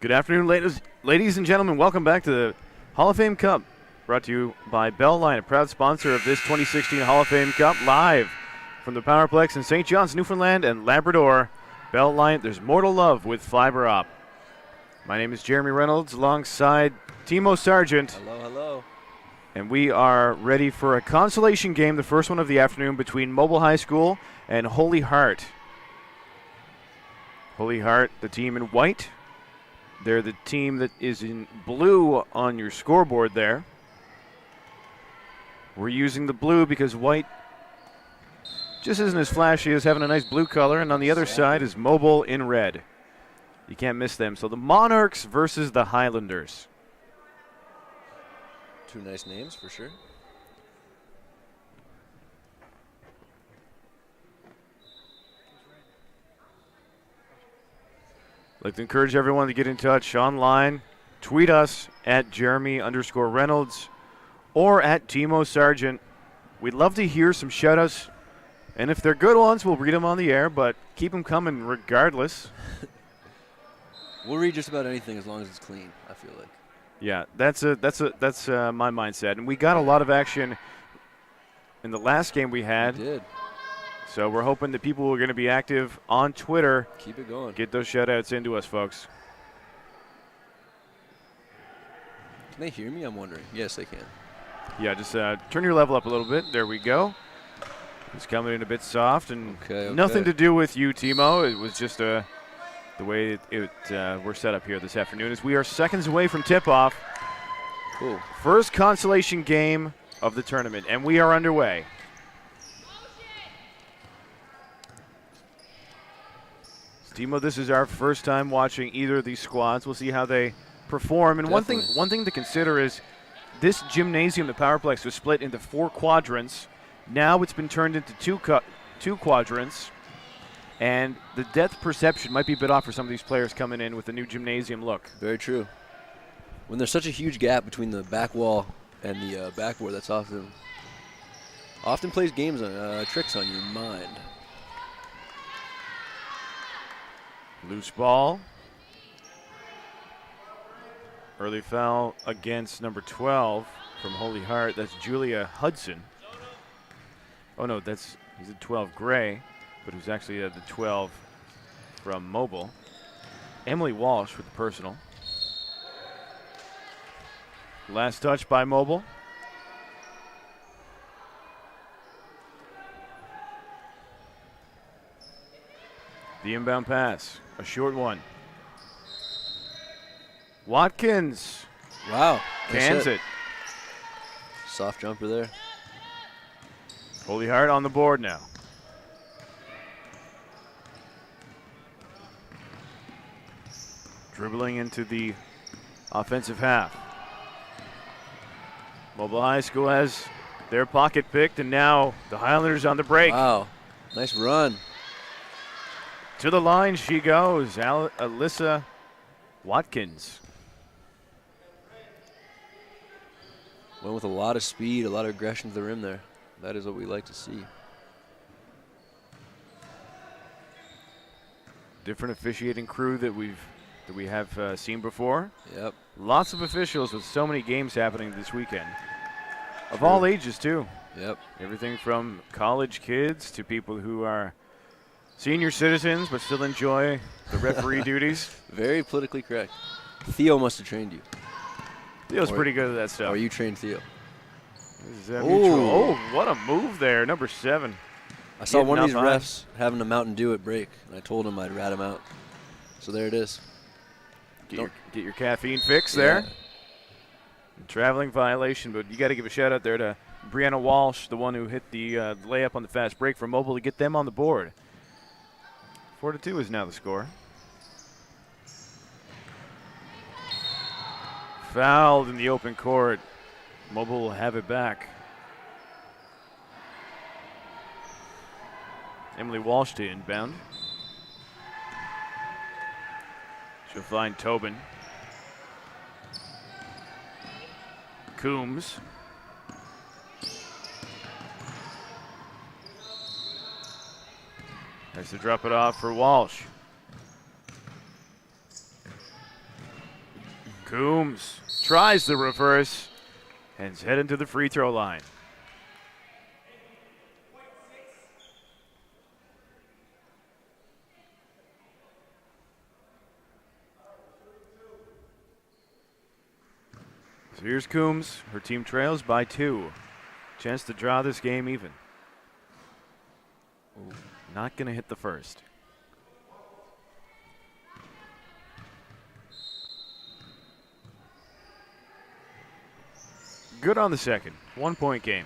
Good afternoon, ladies and gentlemen. Welcome back to the Hall of Fame Cup, brought to you by Bellline, a proud sponsor of this 2016 Hall of Fame Cup, live from the Powerplex in St. John's, Newfoundland and Labrador. Bellline, there's more to love with fiber op. My name is Jeremy Reynolds, alongside Timo Sargent. Hello, hello. And we are ready for a consolation game, the first one of the afternoon, between Mobile High School and Holy Heart. Holy Heart, the team in white. They're the team that is in blue on your scoreboard there. We're using the blue because white just isn't as flashy as having a nice blue color, and on the other side is Mobile in red. You can't miss them. So the Monarchs versus the Highlanders. Two nice names for sure. I'd like to encourage everyone to get in touch online. Tweet us at Jeremy_Reynolds or at Timo Sargent. We'd love to hear some shout-outs. And if they're good ones, we'll read them on the air, but keep them coming regardless. We'll read just about anything as long as it's clean, I feel like. Yeah, that's my mindset. And we got a lot of action in the last game we had. We did. So we're hoping that people who are going to be active on Twitter Keep it going. get those shout-outs into us, folks. Can they hear me? I'm wondering. Yes, they can. Yeah, just turn your level up a little bit. There we go. It's coming in a bit soft, and nothing to do with you, Timo. It was just the way we're set up here this afternoon, as we are seconds away from tip-off. Cool. First consolation game of the tournament, and we are underway. Timo, this is our first time watching either of these squads. We'll see how they perform. And one thing to consider is this gymnasium, the Powerplex, was split into 4 quadrants. Now it's been turned into two quadrants. And the depth perception might be a bit off for some of these players coming in with the new gymnasium look. Very true. When there's such a huge gap between the back wall and the backboard, that's often plays games on tricks on your mind. Loose ball. Early foul against number 12 from Holy Heart. That's Julia Hudson. Oh, no, he's a 12 Gray, but who's actually the 12 from Mobile. Emily Walsh with the personal. Last touch by Mobile. The inbound pass, a short one. Watkins. Wow. Cans it. Soft jumper there. Holy Heart on the board now. Dribbling into the offensive half. Mobile High School has their pocket picked, and now the Highlanders on the break. Wow. Nice run. To the line she goes, Alyssa Watkins. Went with a lot of speed, a lot of aggression to the rim there. That is what we like to see. Different officiating crew that we have seen before. Yep. Lots of officials with so many games happening this weekend. Of all ages, too. Yep. Everything from college kids to people who are senior citizens but still enjoy the referee duties. Very politically correct. Theo must have trained you. Theo's pretty good at that stuff. Or you trained Theo. This is oh, what a move there, number 7. I saw one of these refs having a Mountain Dew at break, and I told him I'd rat him out. So there it is. Get your caffeine fix there. Traveling violation, but you got to give a shout out there to Brianna Walsh, the one who hit the layup on the fast break for Mobile to get them on the board. 4-2 is now the score. Fouled in the open court. Mobile will have it back. Emily Walsh to inbound. She'll find Tobin. Coombs. Nice to drop it off for Walsh. Coombs tries the reverse and is heading to the free throw line. So here's Coombs. Her team trails by 2. Chance to draw this game even. Ooh, not going to hit the first. Good on the second. 1-point game.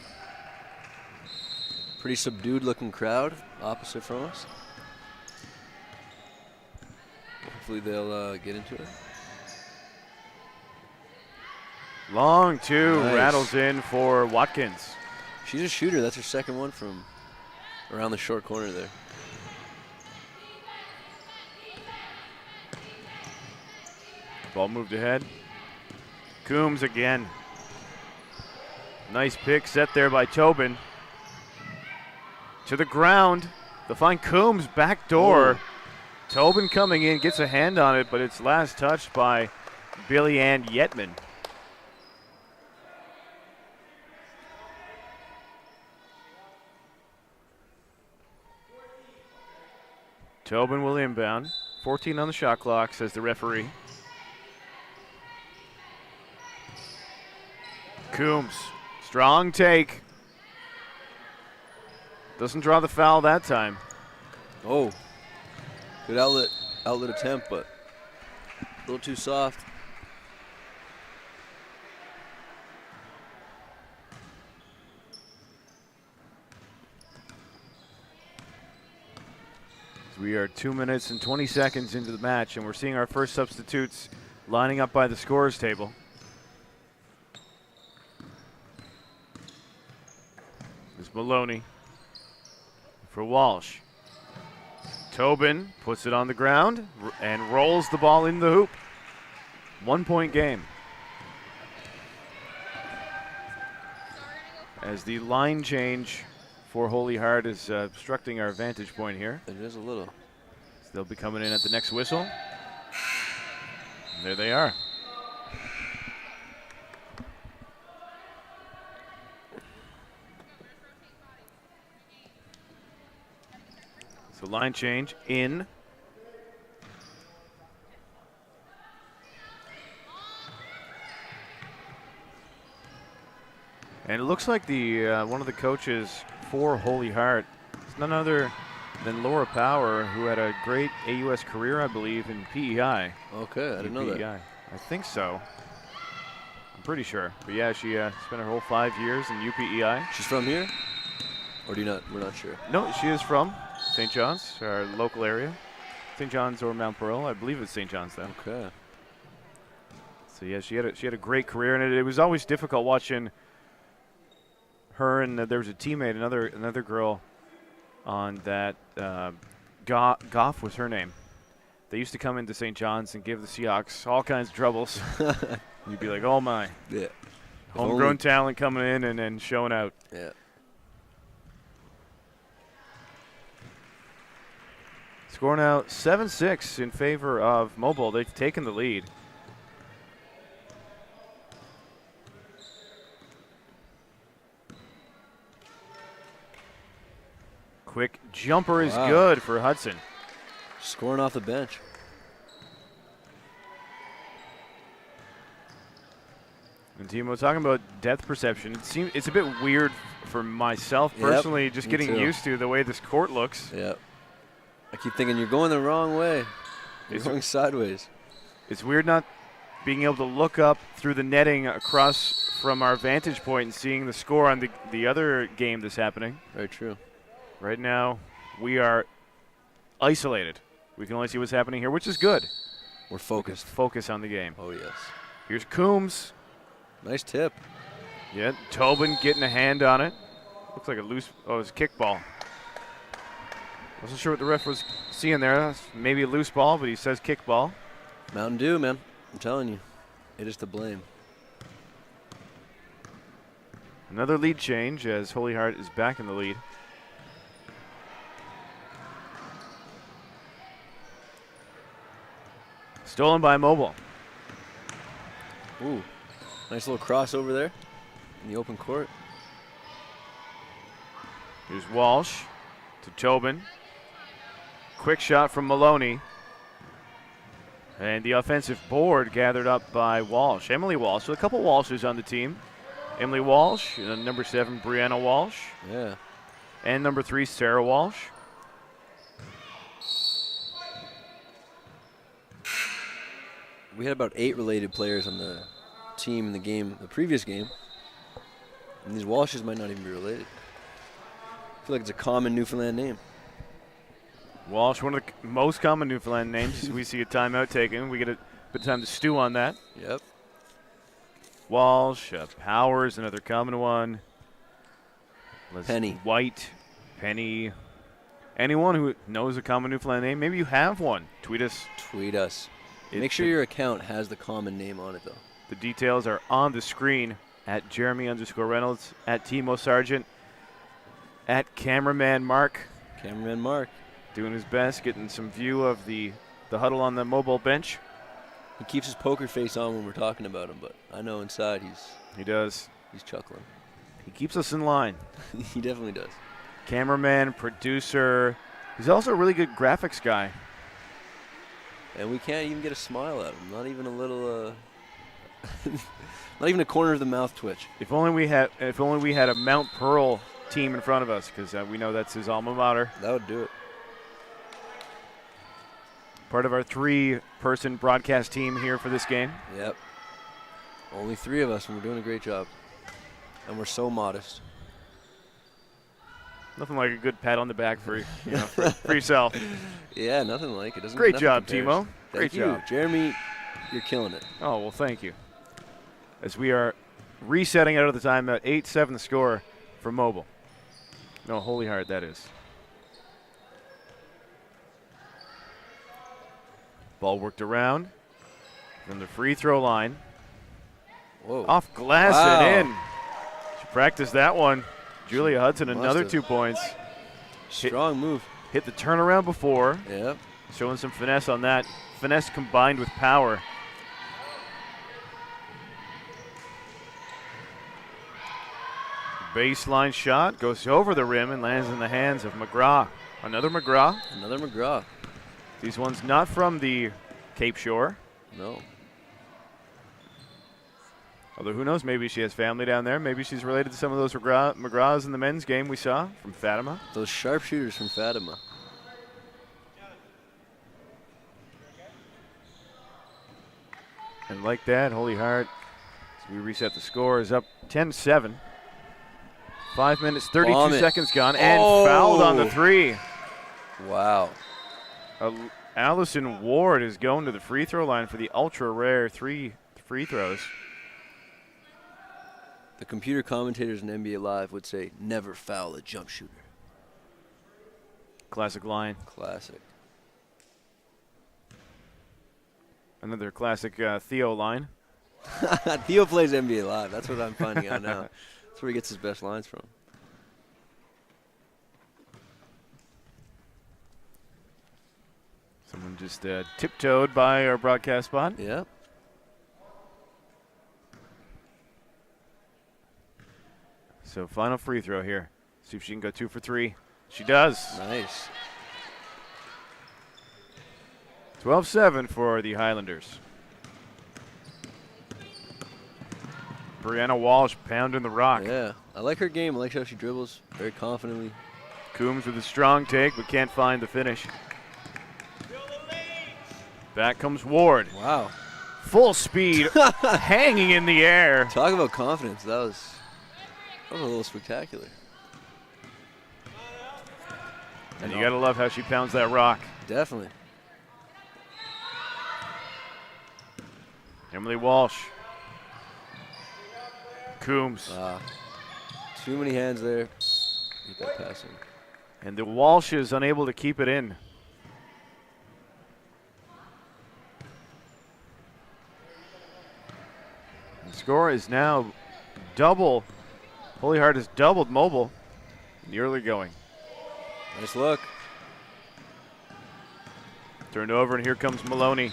Pretty subdued looking crowd opposite from us. Hopefully they'll get into it. Long 2 Nice. rattles in for Watkins. She's a shooter. That's her second one from around the short corner there. Ball moved ahead. Coombs again. Nice pick set there by Tobin. To the ground. They'll find Coombs back door. Oh. Tobin coming in, gets a hand on it, but it's last touched by Billy Ann Yetman. Tobin will inbound. 14 on the shot clock, says the referee. Coombs, strong take. Doesn't draw the foul that time. Oh, good outlet attempt, but a little too soft. We are 2 minutes and 20 seconds into the match, and we're seeing our first substitutes lining up by the scorers table. There's Maloney for Walsh. Tobin puts it on the ground and rolls the ball in the hoop. 1-point game. As the line change for Holy Heart is obstructing our vantage point here. It is a little. So they'll be coming in at the next whistle. And there they are. So line change in. And it looks like the one of the coaches for Holy Heart is none other than Laura Power, who had a great AUS career, I believe, in PEI. Okay, I didn't know that. I think so. I'm pretty sure. But yeah, she spent her whole 5 years in UPEI. She's from here? Or do you not? We're not sure. No, she is from St. John's, our local area. St. John's or Mount Pearl. I believe it's St. John's, though. Okay. So yeah, she had a great career, and it was always difficult watching her, and there was a teammate, another girl on that. Goff was her name. They used to come into St. John's and give the Seahawks all kinds of troubles. You'd be like, oh my. Yeah. Homegrown talent coming in and showing out. Yeah. Score now 7-6 in favor of Mobile. They've taken the lead. Quick jumper is good for Hudson. Scoring off the bench. And Timo, talking about depth perception, it's a bit weird for myself personally, just getting used to the way this court looks. Yep. I keep thinking you're going the wrong way. You're going sideways. It's weird not being able to look up through the netting across from our vantage point and seeing the score on the other game that's happening. Very true. Right now, we are isolated. We can only see what's happening here, which is good. We're focused. Focus on the game. Oh, yes. Here's Coombs. Nice tip. Yeah, Tobin getting a hand on it. Looks like a loose, it's a kickball. Wasn't sure what the ref was seeing there. Maybe a loose ball, but he says kickball. Mountain Dew, man. I'm telling you. It is to blame. Another lead change as Holy Heart is back in the lead. Stolen by Mobile. Ooh, nice little crossover there in the open court. Here's Walsh to Tobin. Quick shot from Maloney. And the offensive board gathered up by Walsh. Emily Walsh. So a couple Walshes on the team. Emily Walsh, number 7, Brianna Walsh. Yeah. And number 3, Sarah Walsh. We had about 8 related players on the team in the game, the previous game. And these Walshes might not even be related. I feel like it's a common Newfoundland name. Walsh, one of the most common Newfoundland names. We see a timeout taken. We get a bit of time to stew on that. Yep. Walsh, Powers, another common one. Penny. White, Penny. Anyone who knows a common Newfoundland name, maybe you have one. Tweet us. Tweet us. Make sure your account has the common name on it, though. The details are on the screen at Jeremy_Reynolds, at Timo Sargent, at Cameraman Mark. Cameraman Mark. Doing his best, getting some view of the huddle on the mobile bench. He keeps his poker face on when we're talking about him, but I know inside he does. He's chuckling. He keeps us in line. He definitely does. Cameraman, producer. He's also a really good graphics guy. And we can't even get a smile out of him. Not even a little, not even a corner of the mouth twitch. If only we had a Mount Pearl team in front of us, because we know that's his alma mater. That would do it. Part of our 3-person broadcast team here for this game. Yep. Only 3 of us, and we're doing a great job. And we're so modest. Nothing like a good pat on the back for for yourself. Yeah, nothing like it. Great job, Timo. Great job. Jeremy, you're killing it. Oh, well, thank you. As we are resetting out of the timeout, 8-7 the score for Mobile. No, Holy Heart, that is. Ball worked around from the free throw line. Whoa. Off glass and in. She practiced that one. Julia Hudson, another 2 points. Strong move. Hit the turnaround before. Yep. Showing some finesse on that. Finesse combined with power. Baseline shot goes over the rim and lands in the hands of McGraw. Another McGraw. Another McGraw. These ones not from the Cape Shore. No. Although who knows, maybe she has family down there. Maybe she's related to some of those McGraws in the men's game we saw from Fatima. Those sharpshooters from Fatima. And like that, Holy Heart, as we reset the score, is up 10-7. 5 minutes, 32 seconds gone, and fouled on the 3. Wow. Allison Ward is going to the free throw line for the ultra rare 3 free throws. The computer commentators in NBA Live would say, never foul a jump shooter. Classic line. Classic. Another classic Theo line. Theo plays NBA Live. That's what I'm finding out now. That's where he gets his best lines from. Someone just tiptoed by our broadcast spot. Yeah. So final free throw here. See if she can go 2 for 3. She does. Nice. 12-7 for the Highlanders. Brianna Walsh pounding the rock. Yeah, I like her game. I like how she dribbles very confidently. Coombs with a strong take, but can't find the finish. Back comes Ward. Wow. Full speed, hanging in the air. Talk about confidence. That was a little spectacular. And you got to love how she pounds that rock. Definitely. Emily Walsh. Coombs. Too many hands there. Get that pass in. And the Walsh is unable to keep it in. The score is now double. Holy Heart has doubled Mobile in the early going. Nice look. Turned over, and here comes Maloney.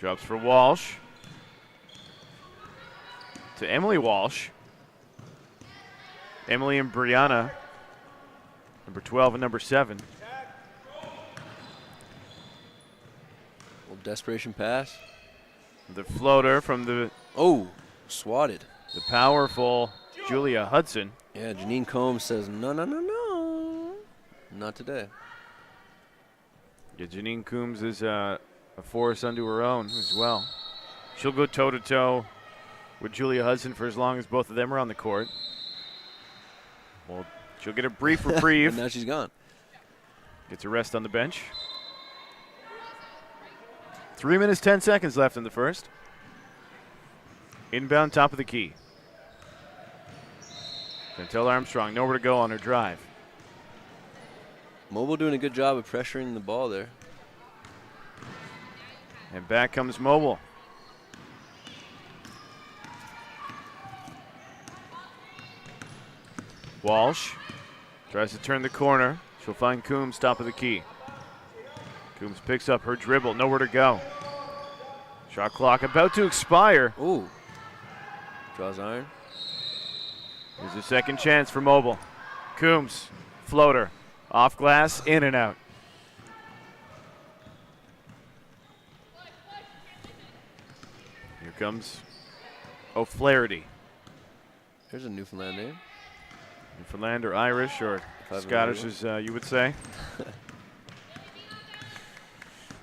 Drops for Walsh. To Emily Walsh. Emily and Brianna. Number 12 and number 7. Little desperation pass. The floater from the Swatted. powerful Julia Hudson. Yeah, Janine Combs says, no, no, no, no. Not today. Yeah, Janine Coombs is a force unto her own as well. She'll go toe-to-toe with Julia Hudson for as long as both of them are on the court. Well, she'll get a brief reprieve. And now she's gone. Gets a rest on the bench. 3 minutes, 10 seconds left in the first. Inbound, top of the key. Chantel Armstrong, nowhere to go on her drive. Mobile doing a good job of pressuring the ball there. And back comes Mobile. Walsh tries to turn the corner. She'll find Coombs, top of the key. Coombs picks up her dribble, nowhere to go. Shot clock about to expire. Ooh. Draws iron. Here's a second chance for Mobile. Coombs, floater, off glass, in and out. Here comes O'Flaherty. There's a Newfoundland name. Newfoundland or Irish or Scottish, as you would say.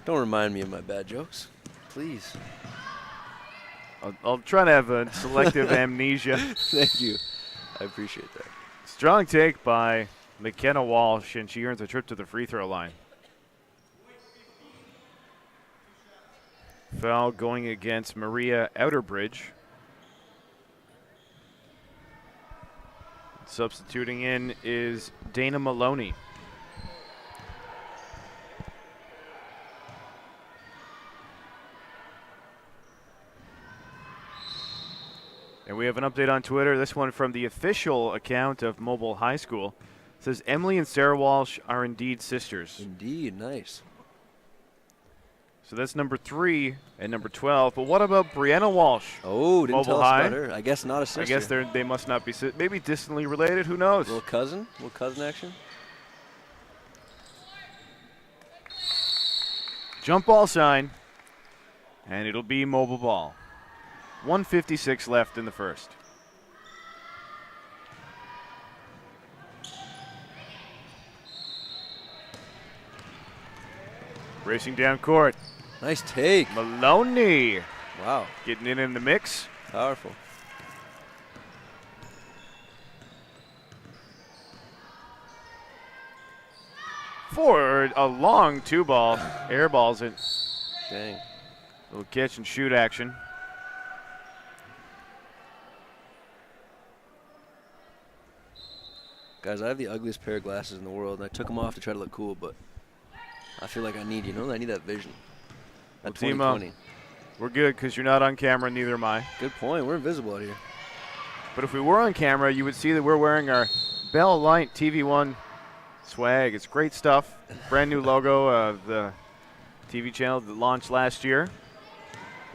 Don't remind me of my bad jokes, please. I'll try to have a selective amnesia. Thank you. I appreciate that. Strong take by McKenna Walsh, and she earns a trip to the free throw line. Foul going against Maria Outerbridge. Substituting in is Dana Maloney. And we have an update on Twitter. This one from the official account of Mobile High School. It says Emily and Sarah Walsh are indeed sisters. Indeed, nice. So that's number 3 and number 12. But what about Brianna Walsh? Oh, didn't Mobile tell High? us about her. I guess not a sister. I guess they must not be maybe distantly related. Who knows? Little cousin action. Jump ball sign, and it'll be Mobile ball. 1:56 left in the first. Racing down court. Nice take. Maloney Wow. getting in the mix. Powerful. For a long 2-ball. Air balls it. Dang. Little catch and shoot action. Guys, I have the ugliest pair of glasses in the world, and I took them off to try to look cool, but I feel like I need that vision. At 2020. We're good because you're not on camera, neither am I. Good point. We're invisible out here. But if we were on camera, you would see that we're wearing our Bell Light TV1 swag. It's great stuff. Brand new logo of the TV channel that launched last year.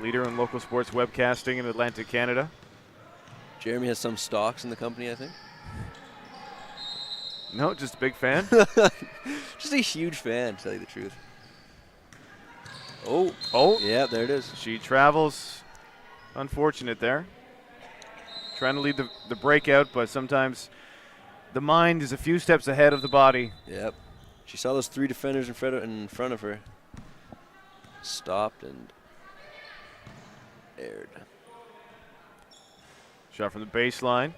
Leader in local sports webcasting in Atlantic Canada. Jeremy has some stocks in the company, I think. No, just a big fan. Just a huge fan, to tell you the truth. Oh. Oh. Yeah, there it is. She travels. Unfortunate there. Trying to lead the breakout, but sometimes the mind is a few steps ahead of the body. Yep. She saw those 3 defenders in front of her. Stopped and aired. Shot from the baseline.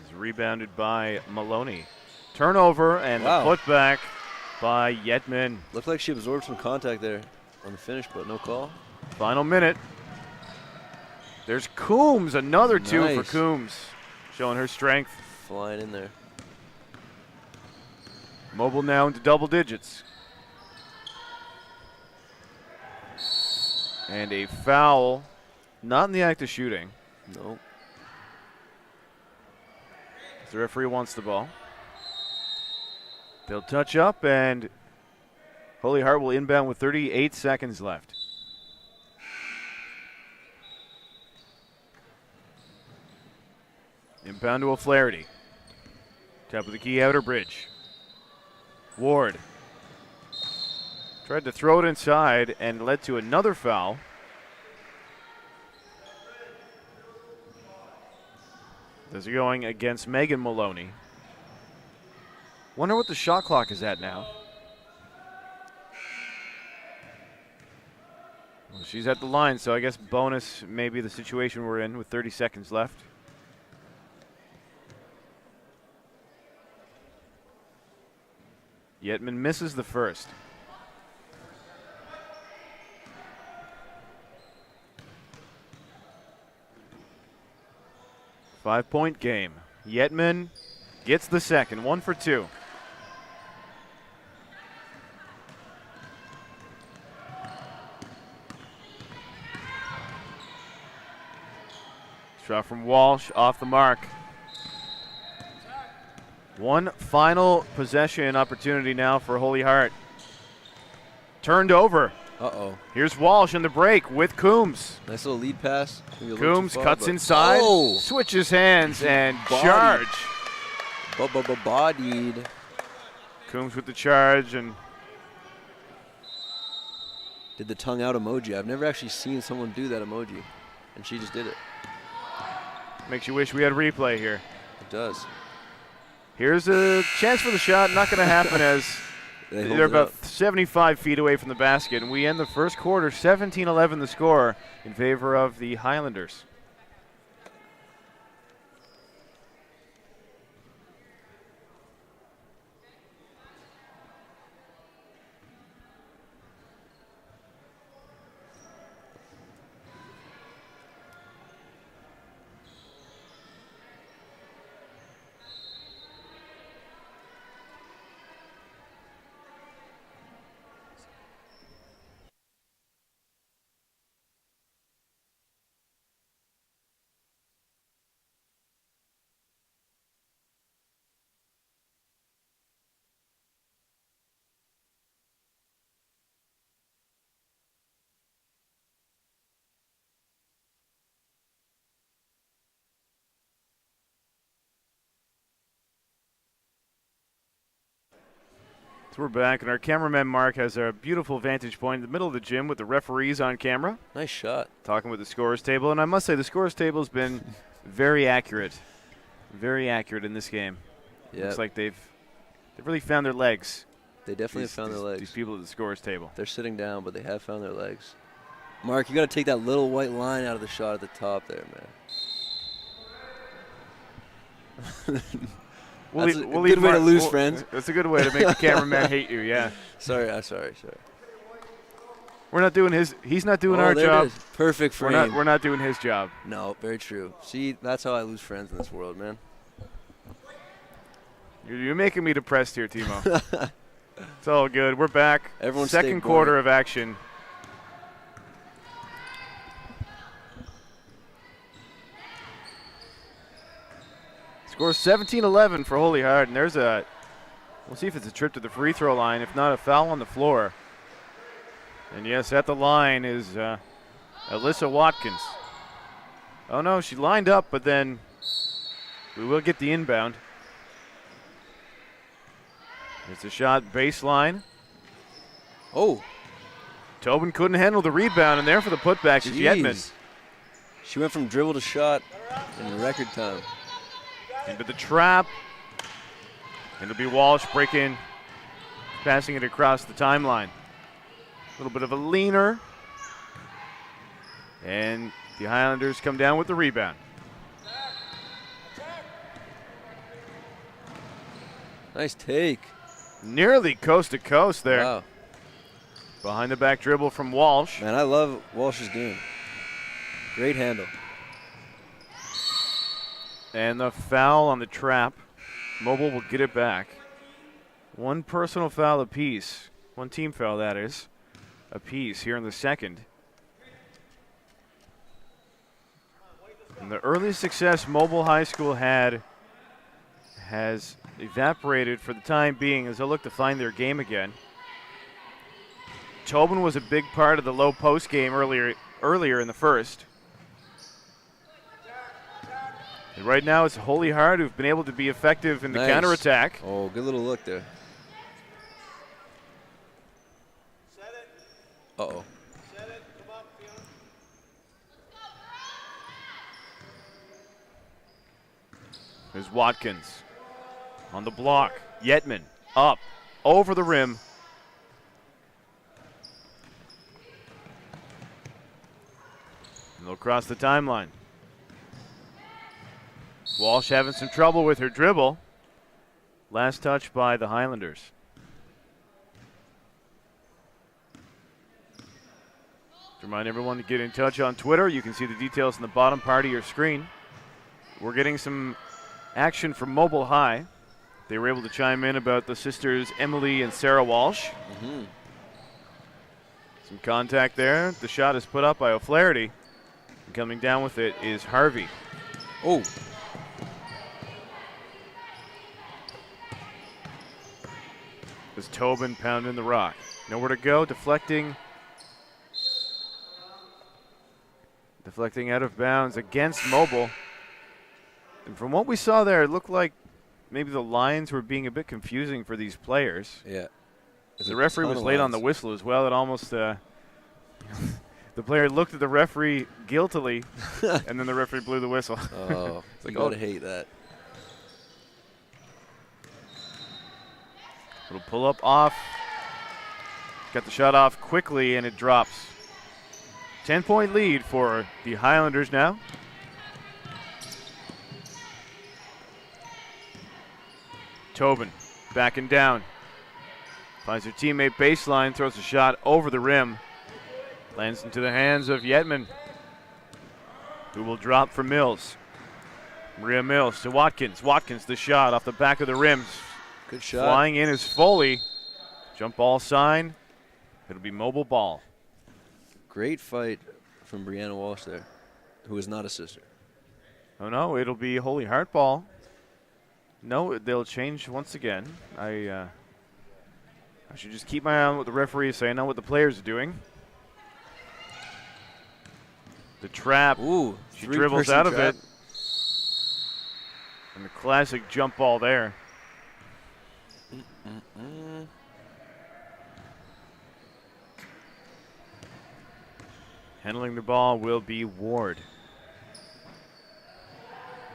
Is rebounded by Maloney. Turnover and Wow. the putback by Yetman. Looked like she absorbed some contact there on the finish, but no call. Final minute. There's Coombs, another 2 for Nice. Coombs, showing her strength. Flying in there. Mobile now into double digits. And a foul, not in the act of shooting. No. The referee wants the ball. They'll touch up, and Holy Heart will inbound with 38 seconds left. Inbound to O'Flaherty. Top of the key, outer bridge. Ward tried to throw it inside and led to another foul. This is going against Megan Maloney. Wonder what the shot clock is at now. Well, she's at the line, so I guess bonus may be the situation we're in with 30 seconds left. Yetman misses the first. Five-point game. Yetman gets the second, 1 for 2. Shot from Walsh, off the mark. One final possession opportunity now for Holy Heart. Turned over. Uh-oh. Here's Walsh in the break with Coombs. Nice little lead pass. Coombs cuts inside, switches hands, and charge. Bodied. Coombs with the charge and did the tongue out emoji. I've never actually seen someone do that emoji, and she just did it. makes you wish we had replay here. It does. Here's a chance for the shot. Not going to happen as they're about 75 feet away from the basket. And we end the first quarter 17-11 the score in favor of the Highlanders. So we're back, and our cameraman Mark has a beautiful vantage point in the middle of the gym with the referees on camera. Nice shot. Talking with the scores table, and I must say the scores table has been very accurate in this game. Yeah. Looks like they've really found their legs. They definitely have found their legs. These people at the scores table. They're sitting down, but they have found their legs. Mark, you got to take that little white line out of the shot at the top there, man. That's a good way to lose, friends. That's a good way to make the cameraman hate you, yeah. Sorry. We're not doing his. He's not doing our job. Perfect frame. We're not doing his job. No, very true. See, that's how I lose friends in this world, man. You're making me depressed here, Timo. It's all good. We're back. Everyone second quarter of action. Score 17-11 for Holy Heart, and there's a. We'll see if it's a trip to the free throw line. If not, a foul on the floor. And yes, at the line is Alyssa Watkins. Oh no, she lined up, but then we will get the inbound. It's a shot baseline. Oh. Tobin couldn't handle the rebound, and there for the putback is Yetman. She went from dribble to shot in record time. Into the trap. And it'll be Walsh breaking, passing it across the timeline. A little bit of a leaner. And the Highlanders come down with the rebound. Nice take. Nearly coast to coast there. Wow. Behind the back dribble from Walsh. Man, I love Walsh's game. Great handle. And the foul on the trap. Mobile will get it back. One personal foul apiece. One team foul, that is, apiece here in the second. And the early success Mobile High School had has evaporated for the time being as they look to find their game again. Tobin was a big part of the low post game earlier in the first. And right now it's Holy Heart who've been able to be effective in the counterattack. Oh, good little look there. Uh-oh. There's Watkins on the block. Yetman up over the rim. And they'll cross the timeline. Walsh having some trouble with her dribble. Last touch by the Highlanders. To remind everyone to get in touch on Twitter. You can see the details in the bottom part of your screen. We're getting some action from Mobile High. They were able to chime in about the sisters Emily and Sarah Walsh. Some contact there. The shot is put up by O'Flaherty. And coming down with it is Harvey. Oh. As Tobin pounding the rock. Nowhere to go, deflecting out of bounds against Mobile. And from what we saw there, it looked like maybe the lines were being a bit confusing for these players. Yeah. The referee was late on the whistle as well. It almost, the player looked at the referee guiltily, and then the referee blew the whistle. Oh, you gotta hate that. Little pull up off. Got the shot off quickly, and it drops. 10-point lead for the Highlanders now. Tobin backing down. Finds her teammate baseline, throws a shot over the rim. Lands into the hands of Yetman, who will drop for Mills. Maria Mills to Watkins. Watkins the shot off the back of the rim. Good shot. Flying in is Foley. Jump ball sign. It'll be Mobile ball. Great fight from Brianna Walsh there, who is not a sister. Oh no, it'll be Holy Heart ball. No, they'll change once again. I should just keep my eye on what the referee is saying, I know what the players are doing. The trap. Ooh, she dribbles out of it. And the classic jump ball there. Handling the ball will be Ward.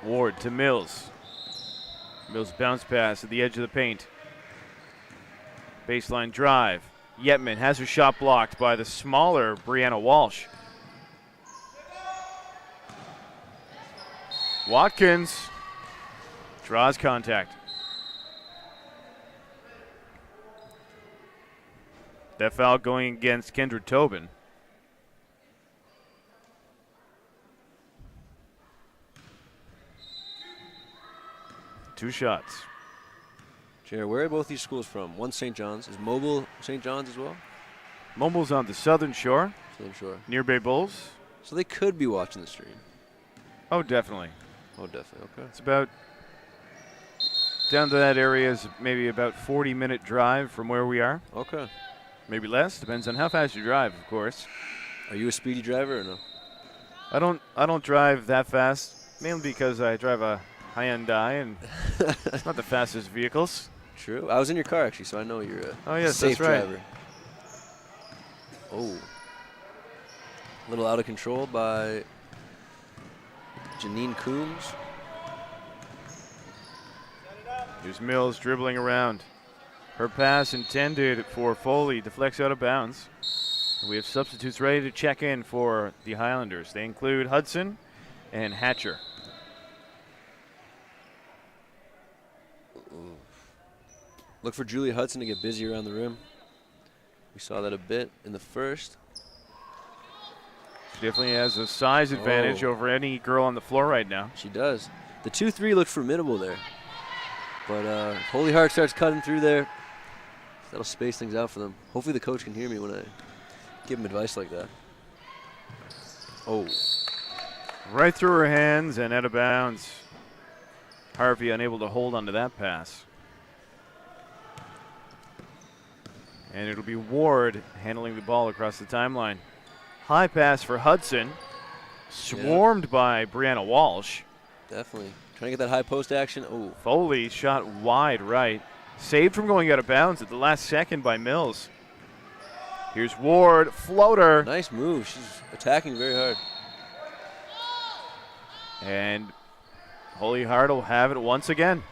Ward to Mills. Mills bounce pass at the edge of the paint. Baseline drive. Yetman has her shot blocked by the smaller Brianna Walsh. Watkins draws contact. That foul going against Kendra Tobin. Two shots. Jared, where are both these schools from? One St. John's. Is Mobile St. John's as well? Mobile's on the southern shore. Southern shore. Near Bay Bulls. So they could be watching the stream. Oh, definitely. Oh, definitely. Okay. It's about, down to that area is maybe about 40-minute drive from where we are. Okay. Maybe less. Depends on how fast you drive, of course. Are you a speedy driver or no? I don't drive that fast, mainly because I drive a Hyundai, and it's not the fastest vehicles. True. I was in your car, actually, so I know you're a safe that's right. driver. Oh. A little out of control by Janine Coombs. Here's Mills dribbling around. Her pass intended for Foley deflects out of bounds. We have substitutes ready to check in for the Highlanders. They include Hudson and Hatcher. Look for Julia Hudson to get busy around the rim. We saw that a bit in the first. She definitely has a size advantage over any girl on the floor right now. She does. The 2-3 looked formidable there. But Holy Heart starts cutting through there. That'll space things out for them. Hopefully the coach can hear me when I give him advice like that. Oh. Right through her hands and out of bounds. Harvey unable to hold onto that pass. And it'll be Ward handling the ball across the timeline. High pass for Hudson. Swarmed by Brianna Walsh. Definitely. Trying to get that high post action. Oh. Foley shot wide right. Saved from going out of bounds at the last second by Mills. Here's Ward, floater. Nice move. She's attacking very hard. And HolyHeart will have it once again.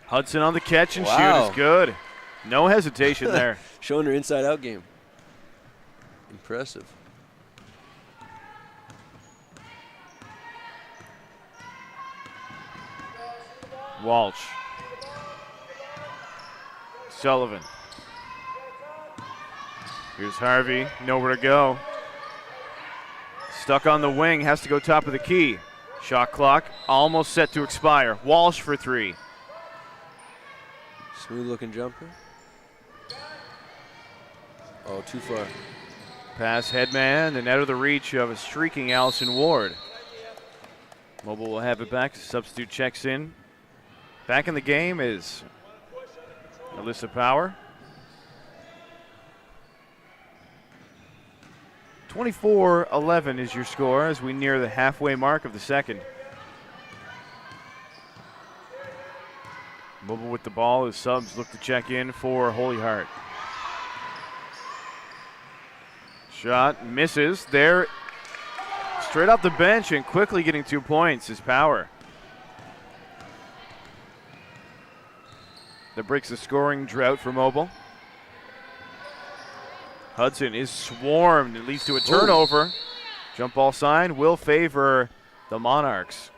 Hudson on the catch and shoot is good. No hesitation there. Showing her inside-out game. Impressive. Walsh. Sullivan. Here's Harvey, nowhere to go. Stuck on the wing, has to go top of the key. Shot clock almost set to expire. Walsh for three. Smooth looking jumper. Oh, too far. Pass headman and out of the reach of a streaking Allison Ward. Mobile will have it back. Substitute checks in. Back in the game is Alyssa Power. 24-11 is your score as we near the halfway mark of the second. Mobile with the ball as subs look to check in for HolyHeart. Shot misses. There, straight off the bench and quickly getting 2 points is Power. That breaks the scoring drought for Mobile. Hudson is swarmed. It leads to a turnover. Jump ball sign will favor the Monarchs.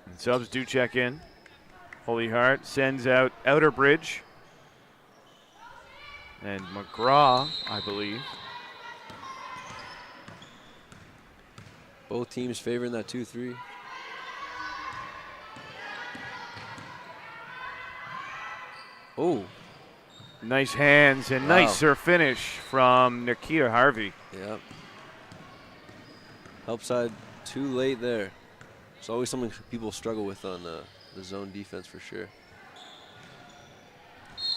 And subs do check in. HolyHeart sends out Outerbridge. And McGraw, I believe. Both teams favoring that 2-3. Oh. Nice hands and nicer finish from Nikita Harvey. Yep. Help side too late there. It's always something people struggle with on the zone defense for sure.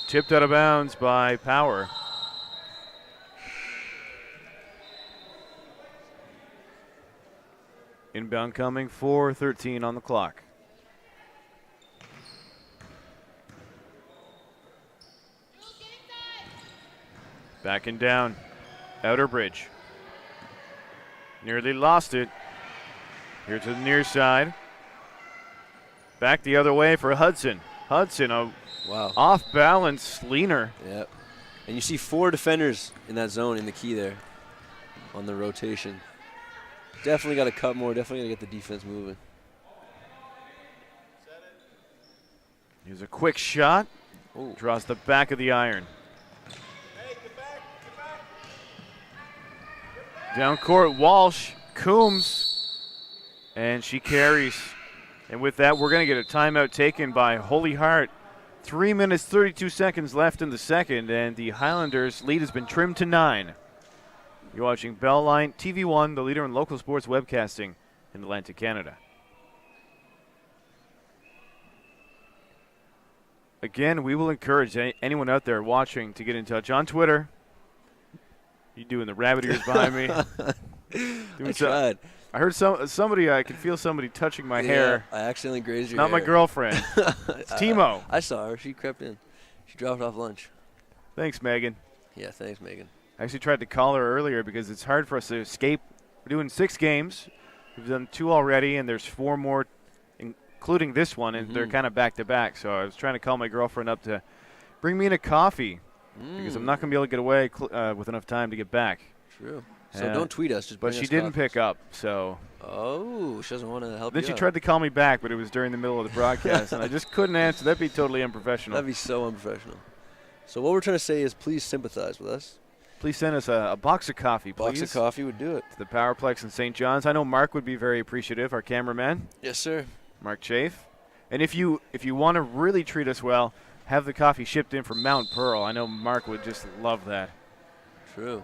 Tipped out of bounds by Power. Inbound coming, 4:13 on the clock. Backing down, Outerbridge. Nearly lost it. Here to the near side. Back the other way for Hudson. Hudson, a off-balance leaner. Yep. And you see 4 defenders in that zone in the key there on the rotation. Definitely got to cut more. Definitely got to get the defense moving. Here's a quick shot. Ooh. Draws the back of the iron. Down court, Walsh, Coombs, and she carries. And with that, we're going to get a timeout taken by HolyHeart. 3 minutes, 32 seconds left in the second, and the Highlanders' lead has been trimmed to 9. You're watching Bellline TV1, the leader in local sports webcasting in Atlantic Canada. Again, we will encourage anyone out there watching to get in touch on Twitter. You doing the rabbit ears behind me? I tried. I heard somebody. I could feel somebody touching my hair. I accidentally grazed your Not hair. my girlfriend. It's Timo. I saw her. She crept in. She dropped off lunch. Thanks, Megan. Yeah, thanks, Megan. I actually tried to call her earlier because it's hard for us to escape. We're doing 6 games. We've done 2 already, and there's 4 more, including this one, and they're kind of back-to-back. So I was trying to call my girlfriend up to bring me in a coffee because I'm not going to be able to get away with enough time to get back. True. So don't tweet us. Just bring but us she didn't coffees. pick up, so. Oh, she doesn't want to help Then you she out. tried to call me back, but it was during the middle of the broadcast, and I just couldn't answer. That'd be totally unprofessional. That'd be so unprofessional. So what we're trying to say is please sympathize with us. Please send us a box of coffee, please. Box of coffee would do it. To the Powerplex in St. John's. I know Mark would be very appreciative, our cameraman. Yes, sir. Mark Chafe. And if you want to really treat us well, have the coffee shipped in from Mount Pearl. I know Mark would just love that. True.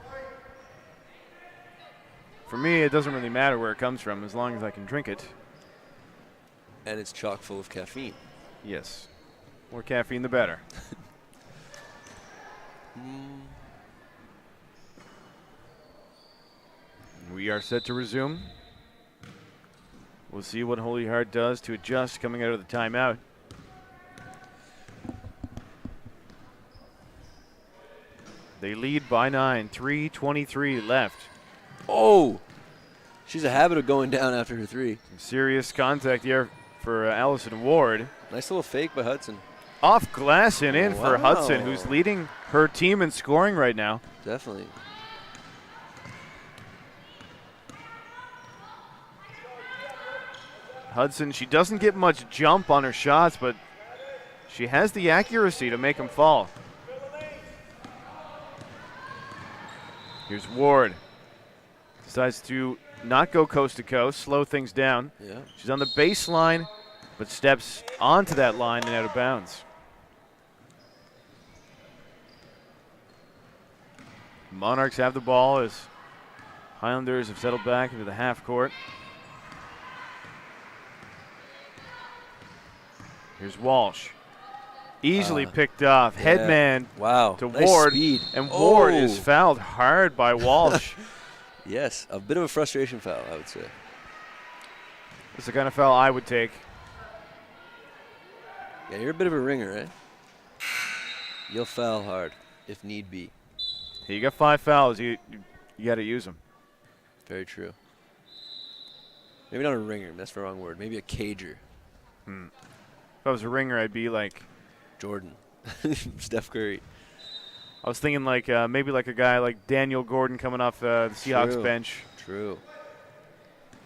For me, it doesn't really matter where it comes from as long as I can drink it. And it's chock full of caffeine. Yes. More caffeine, the better. We are set to resume. We'll see what Holy Heart does to adjust coming out of the timeout. They lead by 9, 3:23 left. Oh! She's a habit of going down after her three. Some serious contact here for Allison Ward. Nice little fake by Hudson. Off glass and in for Wow. Hudson, who's leading her team in scoring right now. Definitely. Hudson, she doesn't get much jump on her shots, but she has the accuracy to make them fall. Here's Ward. Decides to not go coast to coast, slow things down. Yeah. She's on the baseline, but steps onto that line and out of bounds. Monarchs have the ball as Highlanders have settled back into the half court. Here's Walsh. Easily picked off. Yeah. Headman Wow. to Nice Ward. speed. And Ward is Oh. fouled hard by Walsh. Yes, a bit of a frustration foul, I would say. It's the kind of foul I would take. Yeah, you're a bit of a ringer, eh? You'll foul hard, if need be. You got 5 fouls. You got to use them. Very true. Maybe not a ringer. That's the wrong word. Maybe a cager. If I was a ringer, I'd be like, Jordan. Steph Curry. I was thinking like maybe like a guy like Daniel Gordon coming off the Seahawks True. bench, True.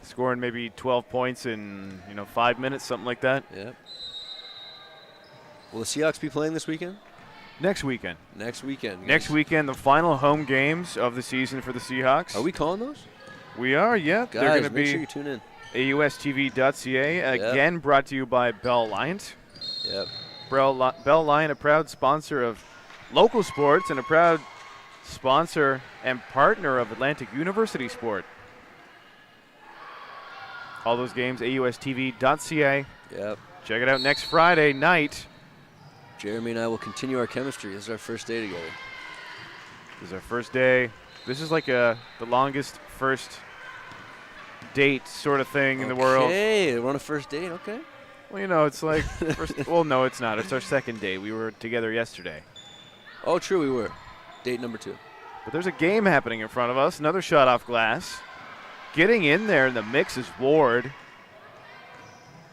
scoring maybe 12 points in 5 minutes, something like that. Yep. Will the Seahawks be playing this weekend? Next weekend. Next weekend. guys. Next weekend, the final home games of the season for the Seahawks. Are we calling those? We are, yeah. They're going Guys, to make be sure you tune in. AUSTV.ca. Again, brought to you by Bell Lions. Yep. Bell Lion, a proud sponsor of local sports and a proud sponsor and partner of Atlantic University Sport. All those games, AUSTV.ca. Yep. Check it out next Friday night. Jeremy and I will continue our chemistry. This is our first day together. This is our first day. This is like the longest first date sort of thing in the world. Okay, we're on a first date. Okay. Well, it's like, well, no, it's not. It's our second date. We were together yesterday. Oh, true, we were. Date number 2. But there's a game happening in front of us. Another shot off glass. Getting in there in the mix is Ward.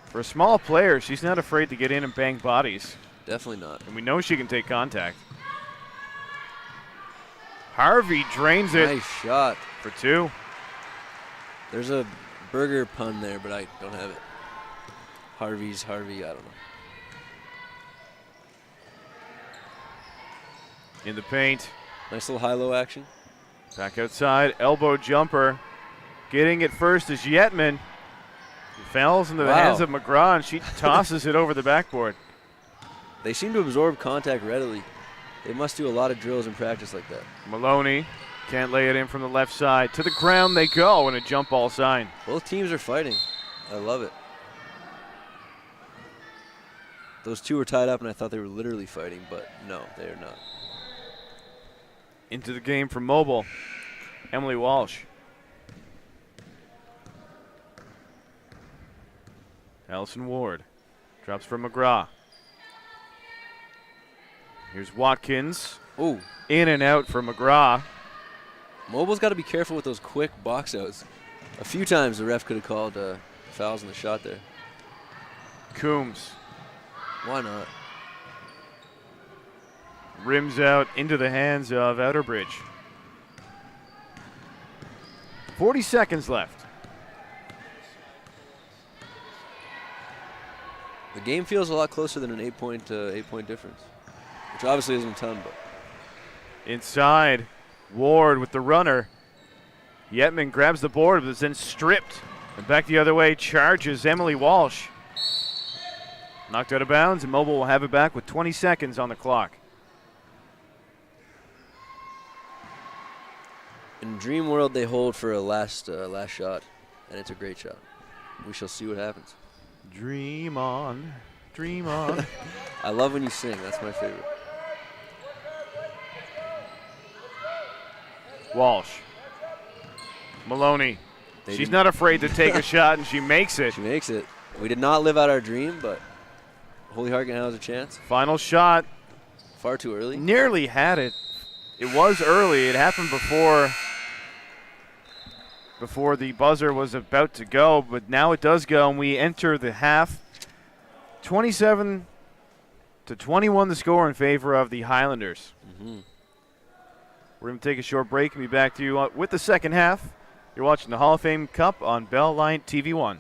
For a small player, she's not afraid to get in and bang bodies. Definitely not. And we know she can take contact. Harvey drains it Nice shot. for 2. There's a burger pun there, but I don't have it. Harvey, I don't know. In the paint. Nice little high-low action. Back outside. Elbow jumper. Getting it first is Yetman. He falls into the Wow. hands of McGraw, and she tosses it over the backboard. They seem to absorb contact readily. They must do a lot of drills in practice like that. Maloney can't lay it in from the left side. To the ground they go, and a jump ball sign. Both teams are fighting. I love it. Those two were tied up, and I thought they were literally fighting, but no, they are not. Into the game for Mobile, Emily Walsh. Allison Ward drops for McGraw. Here's Watkins. Oh, In and out for McGraw. Mobile's got to be careful with those quick box outs. A few times the ref could have called fouls on the shot there. Coombs Why not? rims out into the hands of Outerbridge. 40 seconds left. The game feels a lot closer than an 8-point difference, which obviously isn't a ton, but Inside, Ward with the runner. Yetman grabs the board, but is then stripped. And back the other way, charges Emily Walsh. Knocked out of bounds, and Mobile will have it back with 20 seconds on the clock. in Dream World they hold for a last shot, and it's a great shot. We shall see what happens. Dream on. dream on. I love when you sing. That's my favorite. Walsh. Maloney. They She's didn't- not afraid to take a shot, and she makes it. She makes it. We did not live out our dream, but Holy Heart now has a chance. Final shot. Far too early. Nearly had it. It was early. It happened before the buzzer was about to go, but now it does go, and we enter the half. 27-21 the score in favor of the Highlanders. Mm-hmm. We're going to take a short break and be back to you with the second half. You're watching the Hall of Fame Cup on Bell Line TV1.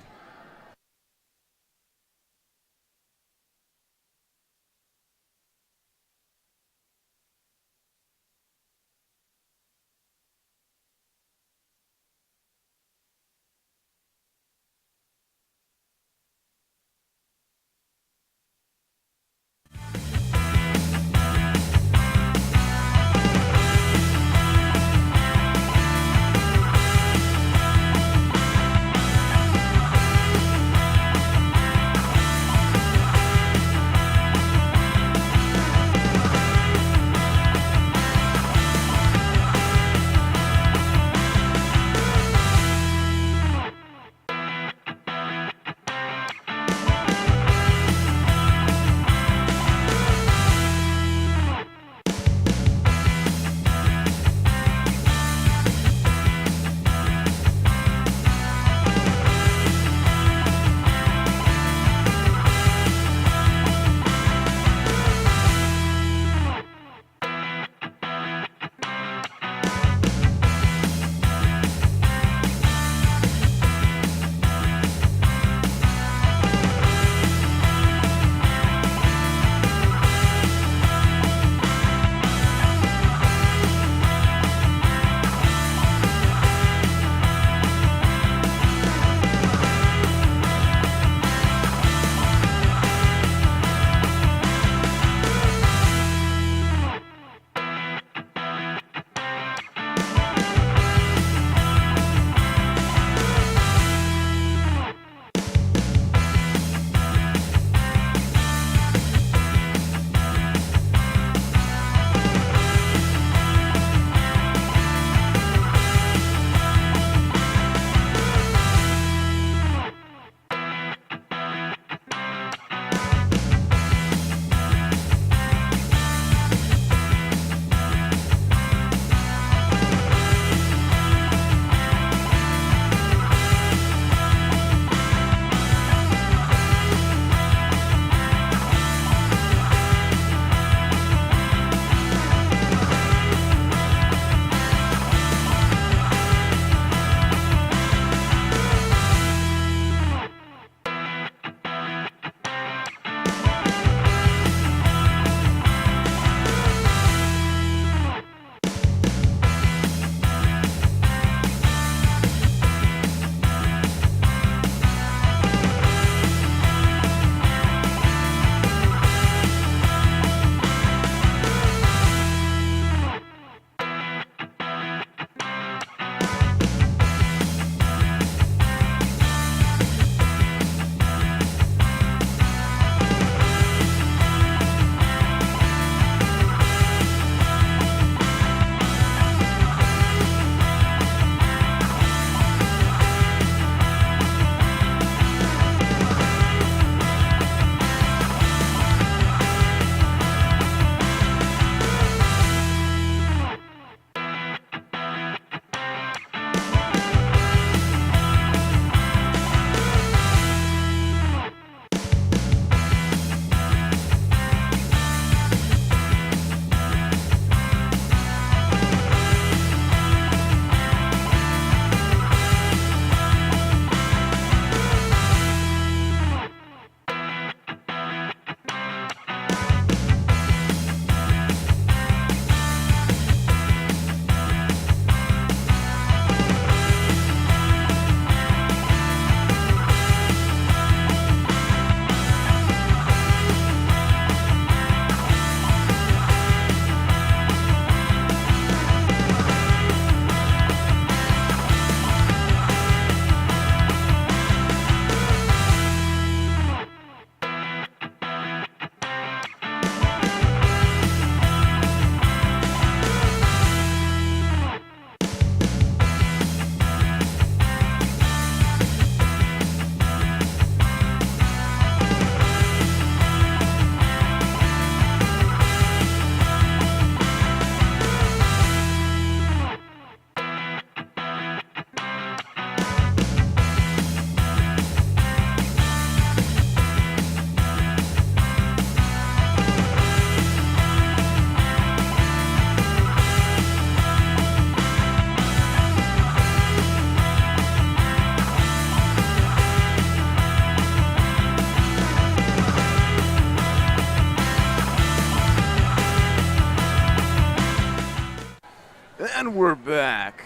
we're back.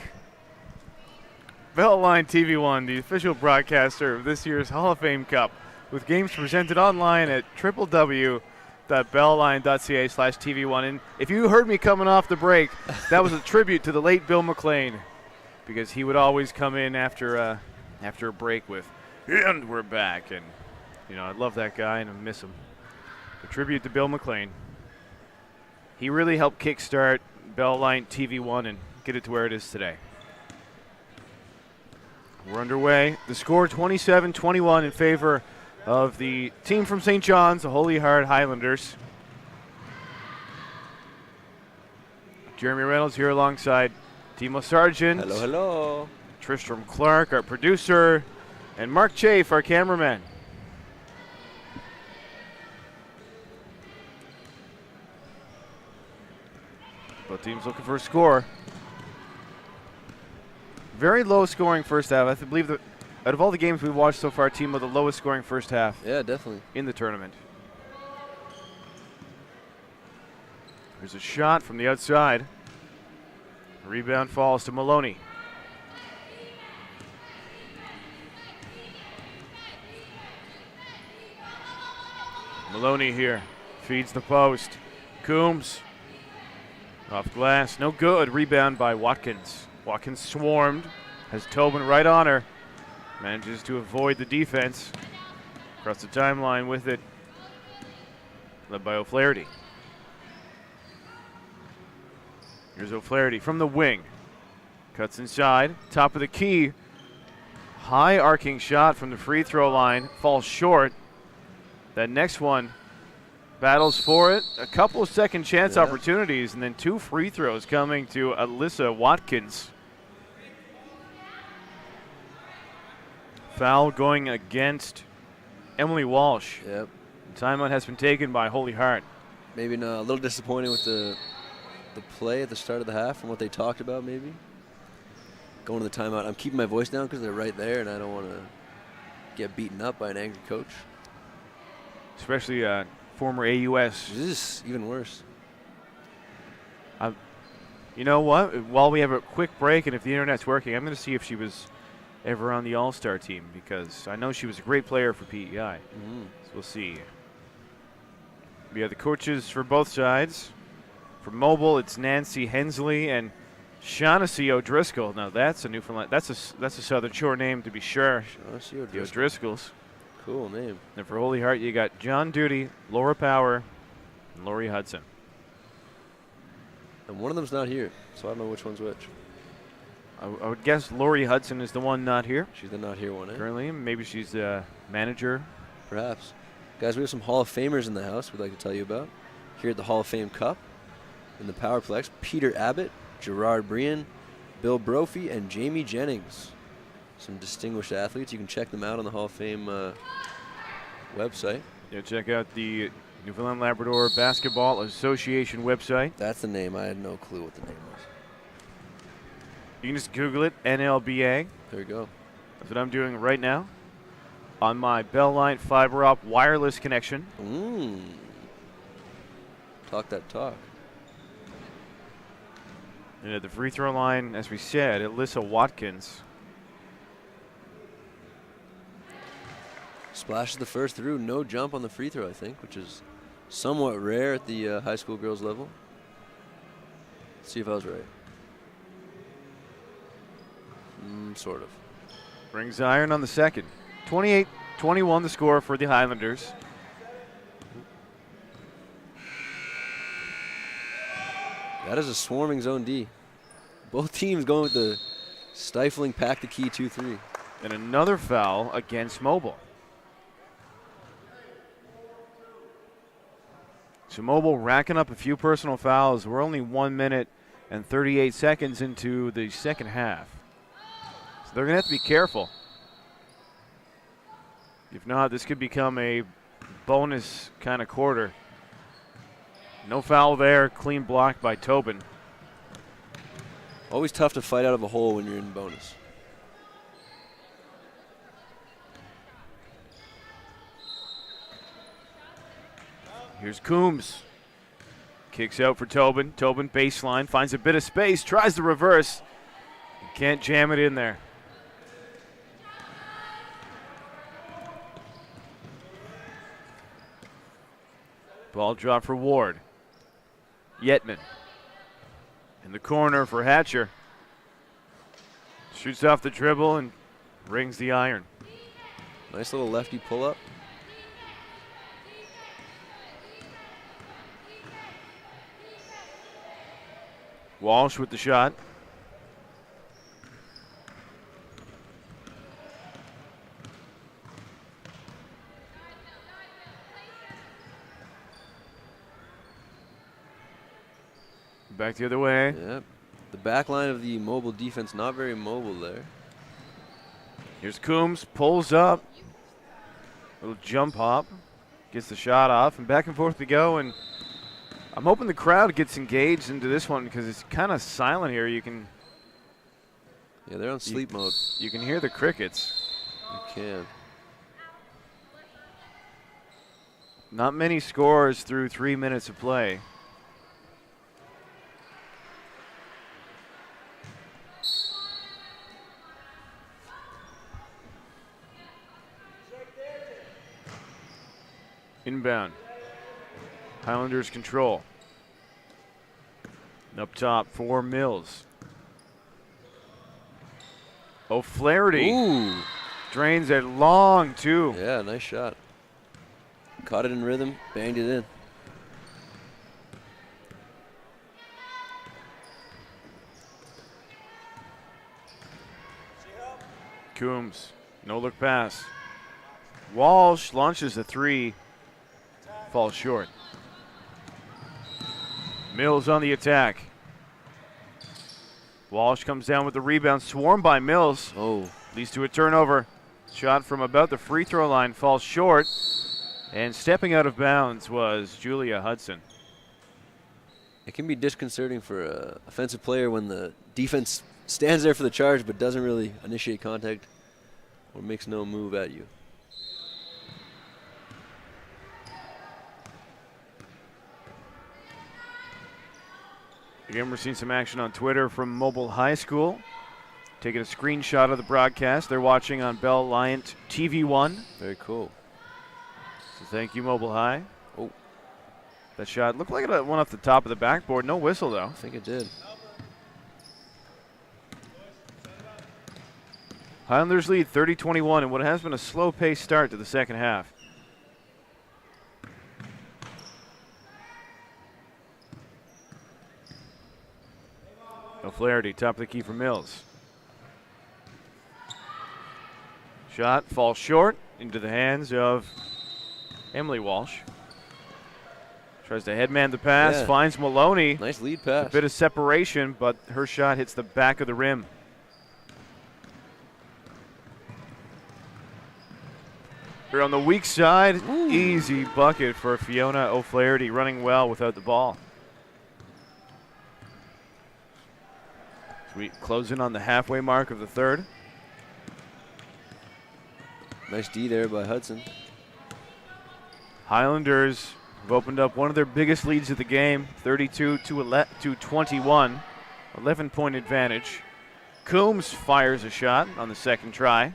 Beltline TV1, the official broadcaster of this year's Hall of Fame Cup, with games presented online at www.beltline.ca/TV1. And if you heard me coming off the break, that was a tribute to the late Bill McLean, because he would always come in after a break with, and we're back. And, I love that guy and I miss him. A tribute to Bill McLean. He really helped kickstart Beltline TV1 and get it to where it is today. We're underway. The score 27-21 in favor of the team from St. John's, the Holy Heart Highlanders. Jeremy Reynolds here alongside Timo Sargent. Hello, hello. Tristram Clark, our producer, and Mark Chafe, our cameraman. Both teams looking for a score. Very low scoring first half. I believe that out of all the games we've watched so far, Timo, the lowest scoring first half. Yeah, definitely. In the tournament. There's a shot from the outside. Rebound falls to Maloney. Maloney here. Feeds the post. Coombs. Off glass. No good. Rebound by Watkins. Watkins swarmed. Has Tobin right on her. Manages to avoid the defense. Across the timeline with it. Led by O'Flaherty. Here's O'Flaherty from the wing. Cuts inside. Top of the key. High arcing shot from the free throw line. Falls short. That next one battles for it. A couple of second chance opportunities, and then 2 free throws coming to Alyssa Watkins. Foul going against Emily Walsh. Yep. Timeout has been taken by Holy Heart. Maybe a little disappointing with the play at the start of the half from what they talked about, maybe. Going to the timeout. I'm keeping my voice down because they're right there, and I don't want to get beaten up by an angry coach. Especially former AUS. This is even worse. You know what? While we have a quick break, and if the internet's working, I'm going to see if she was ever on the All-Star team, because I know she was a great player for PEI. So we'll see. We have the coaches for both sides. For Mobile, it's Nancy Hensley and Shaughnessy O'Driscoll. Now that's a Newfoundland. That's a Southern Shore name, to be sure. Shaughnessy The O'Driscoll. O'Driscolls. Cool name. And for Holy Heart, you got John Duty, Laura Power, and Lori Hudson. And one of them's not here, so I don't know which one's which. I would guess Lori Hudson is the one not here. She's the not here one, eh? Currently, maybe she's the manager. Perhaps. Guys, we have some Hall of Famers in the house we'd like to tell you about. Here at the Hall of Fame Cup, in the Powerplex, Peter Abbott, Gerard Brian, Bill Brophy, and Jamie Jennings. Some distinguished athletes. You can check them out on the Hall of Fame website. Yeah, check out the Newfoundland Labrador Basketball Association website. That's the name. I had no clue what the name was. You can just Google it, NLBA. There you go. That's what I'm doing right now on my Beltline fiber op wireless connection. Talk that talk. And at the free throw line, as we said, Alyssa Watkins. Splashes the first through. No jump on the free throw, I think, which is somewhat rare at the high school girls level. Let's see if I was right. Sort of. Brings iron on the second. 28-21 the score for the Highlanders. That is a swarming zone D. Both teams going with the stifling pack the key 2-3. And another foul against Mobile. So Mobile racking up a few personal fouls. We're only 1 minute and 38 seconds into the second half. So they're going to have to be careful. If not, this could become a bonus kind of quarter. No foul there. Clean block by Tobin. Always tough to fight out of a hole when you're in bonus. Here's Coombs. Kicks out for Tobin. Tobin baseline, finds a bit of space, tries the reverse. Can't jam it in there. Ball drop for Ward. Yetman. In the corner for Hatcher. Shoots off the dribble and rings the iron. Nice little lefty pull-up. Walsh with the shot. Back the other way. Yep. The back line of the Mobile defense not very mobile there. Here's Coombs, pulls up. Little jump hop. Gets the shot off, and back and forth we go. And I'm hoping the crowd gets engaged into this one because it's kind of silent here. You can. Yeah, they're on sleep mode. You can hear the crickets. You can. Not many scores through 3 minutes of play. Inbound. Highlanders control. And up top for Mills. O'Flaherty. Ooh. Drains it long, too. Yeah, nice shot. Caught it in rhythm, banged it in. Coombs, no look pass. Walsh launches a three, falls short. Mills on the attack. Walsh comes down with the rebound, swarmed by Mills. Oh. Leads to a turnover. Shot from about the free throw line falls short. And stepping out of bounds was Julia Hudson. It can be disconcerting for an offensive player when the defense stands there for the charge but doesn't really initiate contact or makes no move at you. Again, we're seeing some action on Twitter from Mobile High School. Taking a screenshot of the broadcast. They're watching on Bell Liant TV1. Very cool. So thank you, Mobile High. Oh. That shot looked like it went off the top of the backboard. No whistle, though. I think it did. Highlanders lead 30-21 in what has been a slow-paced start to the second half. O'Flaherty, top of the key for Mills. Shot falls short into the hands of Emily Walsh. Tries to headman the pass, Yeah. finds Maloney. Nice lead pass. A bit of separation, but her shot hits the back of the rim. We're on the weak side. Ooh. Easy bucket for Fiona O'Flaherty, running well without the ball. We close in on the halfway mark of the third. Nice D there by Hudson. Highlanders have opened up one of their biggest leads of the game, 32-21, 11-point advantage. Coombs fires a shot on the second try.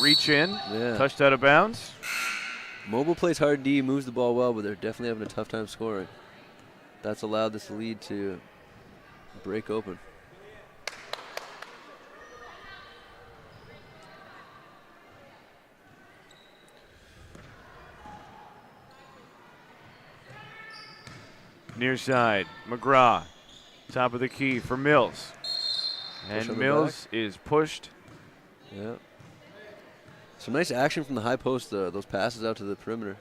Reach in, Yeah. touched out of bounds. Mobile plays hard D, moves the ball well, but they're definitely having a tough time scoring. That's allowed this lead to break open. Near side, McGraw, top of the key for Mills. Push And on the Mills is pushed. Yeah. Some nice action from the high post, those passes out to the perimeter.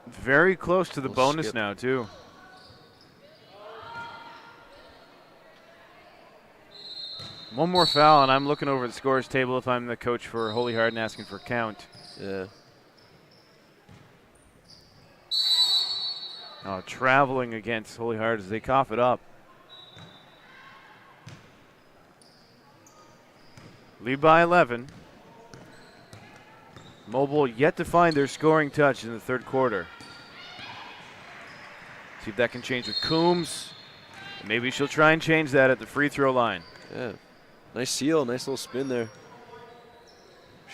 Very close to the Little bonus skip. now, too. One more foul, and I'm looking over the scores table if I'm the coach for Holy Heart and asking for a count. Yeah. Oh, traveling against Holy Heart as they cough it up. Lead by 11. Mobile yet to find their scoring touch in the third quarter. See if that can change with Coombs. Maybe she'll try and change that at the free throw line. Yeah. Nice seal, nice little spin there.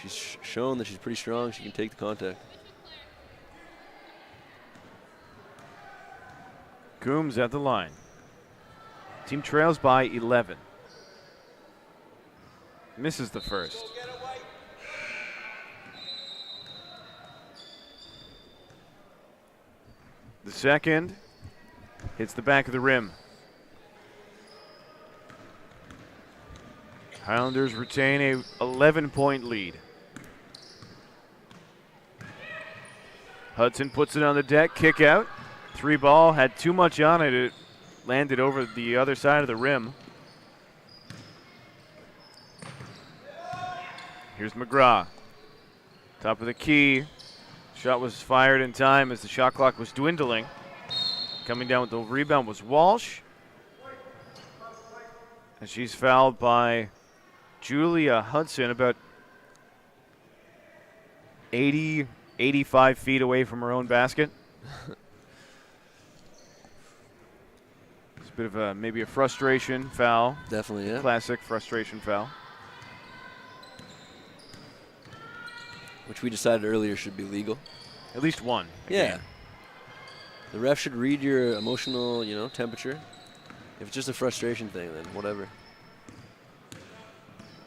She's shown that she's pretty strong. She can take the contact. Coombs at the line. Team trails by 11. Misses the first. The second hits the back of the rim. Highlanders retain a 11-point lead. Hudson puts it on the deck, kick out. 3 ball, had too much on it. It landed over the other side of the rim. Here's McGraw. Top of the key. Shot was fired in time as the shot clock was dwindling. Coming down with the rebound was Walsh. And she's fouled by Julia Hudson, about 80, 85 feet away from her own basket. It's a bit of maybe a frustration foul. Definitely, yeah. Classic frustration foul. Which we decided earlier should be legal. At least one. Yeah. The ref should read your emotional, temperature. If it's just a frustration thing, then whatever.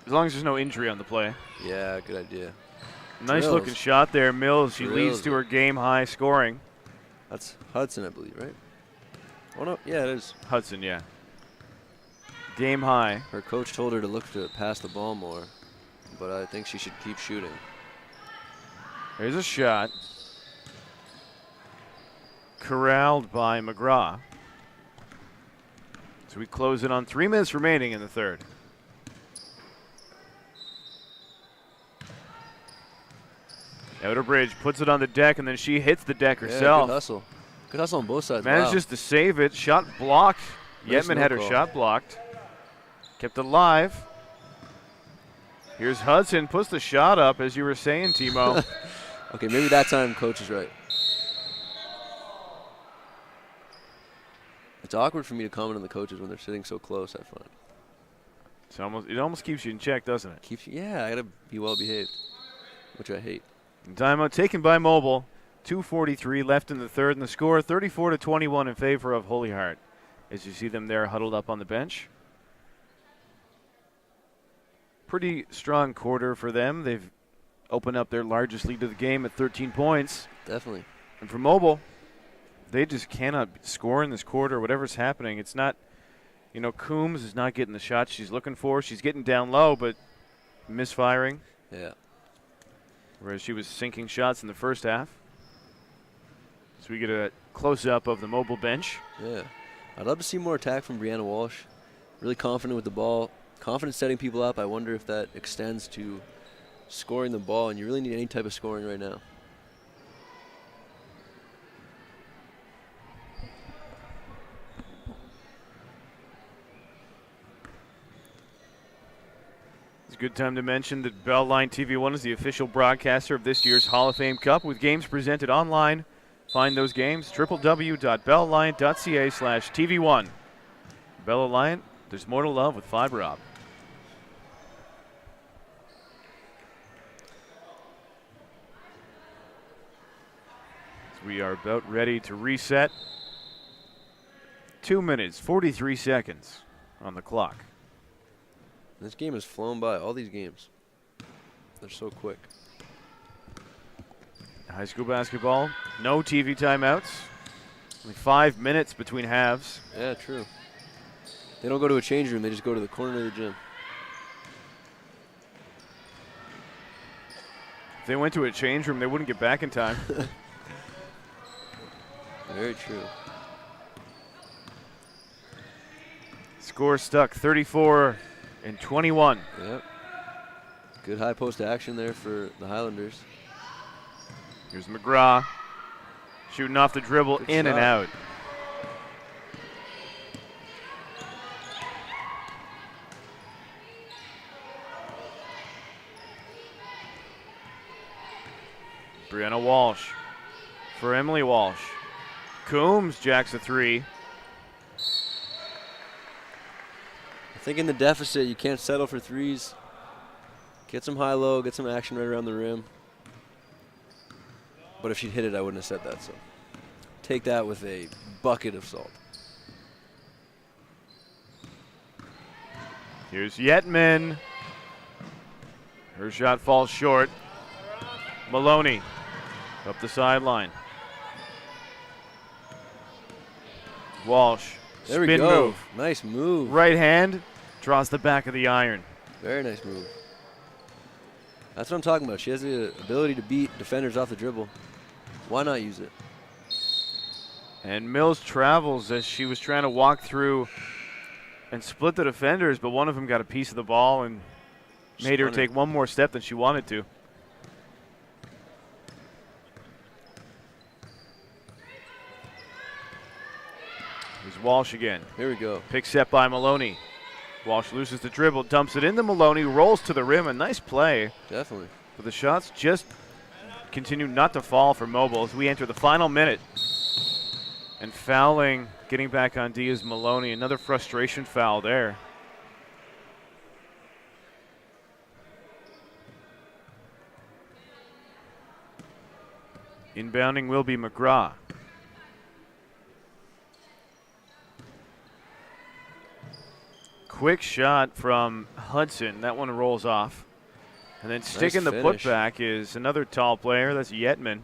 As long as there's no injury on the play. Yeah, good idea. Nice looking shot there, Mills. She leads to her game high scoring. That's Hudson, I believe, right? Oh, no. Yeah, it is. Hudson, yeah. Game high. Her coach told her to look to pass the ball more, but I think she should keep shooting. There's a shot. Corralled by McGraw. So we close it on 3 minutes remaining in the third. Outer Bridge puts it on the deck, and then she hits the deck herself. Good hustle. Good hustle on both sides. Manages to save it. Shot blocked. Nice Yetman had her shot blocked. Kept alive. Here's Hudson. Puts the shot up, as you were saying, Timo. Okay, maybe that time coach is right. It's awkward for me to comment on the coaches when they're sitting so close, I find. It almost keeps you in check, doesn't it? Yeah, I got to be well behaved, which I hate. Timeout taken by Mobile. 2:43 left in the third, and the score 34-21 in favor of Holy Heart. As you see them there huddled up on the bench. Pretty strong quarter for them. They've opened up their largest lead of the game at 13 points. Definitely. And for Mobile, they just cannot score in this quarter, whatever's happening. It's not, Coombs is not getting the shots she's looking for. She's getting down low, but misfiring. Yeah. Whereas she was sinking shots in the first half. So we get a close-up of the Mobile bench. Yeah. I'd love to see more attack from Brianna Walsh. Really confident with the ball. Confident setting people up. I wonder if that extends to scoring the ball, and you really need any type of scoring right now. It's a good time to mention that Bell Line TV1 is the official broadcaster of this year's Hall of Fame Cup, with games presented online. Find those games, www.bellline.ca/TV1. Bell Line, there's more to love with fiber optic. We are about ready to reset. 2 minutes, 43 seconds on the clock. This game has flown by, all these games. They're so quick. High school basketball, no TV timeouts. Only 5 minutes between halves. Yeah, true. They don't go to a change room, they just go to the corner of the gym. If they went to a change room, they wouldn't get back in time. Very true. Score stuck, 34-21. Yep. Good high post action there for the Highlanders. Here's McGraw shooting off the dribble, Good in shot. and out. Brianna Walsh for Emily Walsh. Coombs jacks a three. I think in the deficit, you can't settle for threes. Get some high-low, get some action right around the rim. But if she'd hit it, I wouldn't have said that. So take that with a bucket of salt. Here's Yetman. Her shot falls short. Maloney up the sideline. Walsh. There we Spin go. move. Nice move. Right hand draws the back of the iron. Very nice move. That's what I'm talking about. She has the ability to beat defenders off the dribble. Why not use it? And Mills travels as she was trying to walk through and split the defenders, but one of them got a piece of the ball and made her take one more step than she wanted to. Here's Walsh again. Here we go. Pick set by Maloney. Walsh loses the dribble, dumps it into Maloney, rolls to the rim. A nice play. Definitely. But the shots just continue not to fall for Mobile as we enter the final minute. And fouling, getting back on D is Maloney. Another frustration foul there. Inbounding will be McGraw. Quick shot from Hudson. That one rolls off. And then sticking the putback is another tall player. That's Yetman.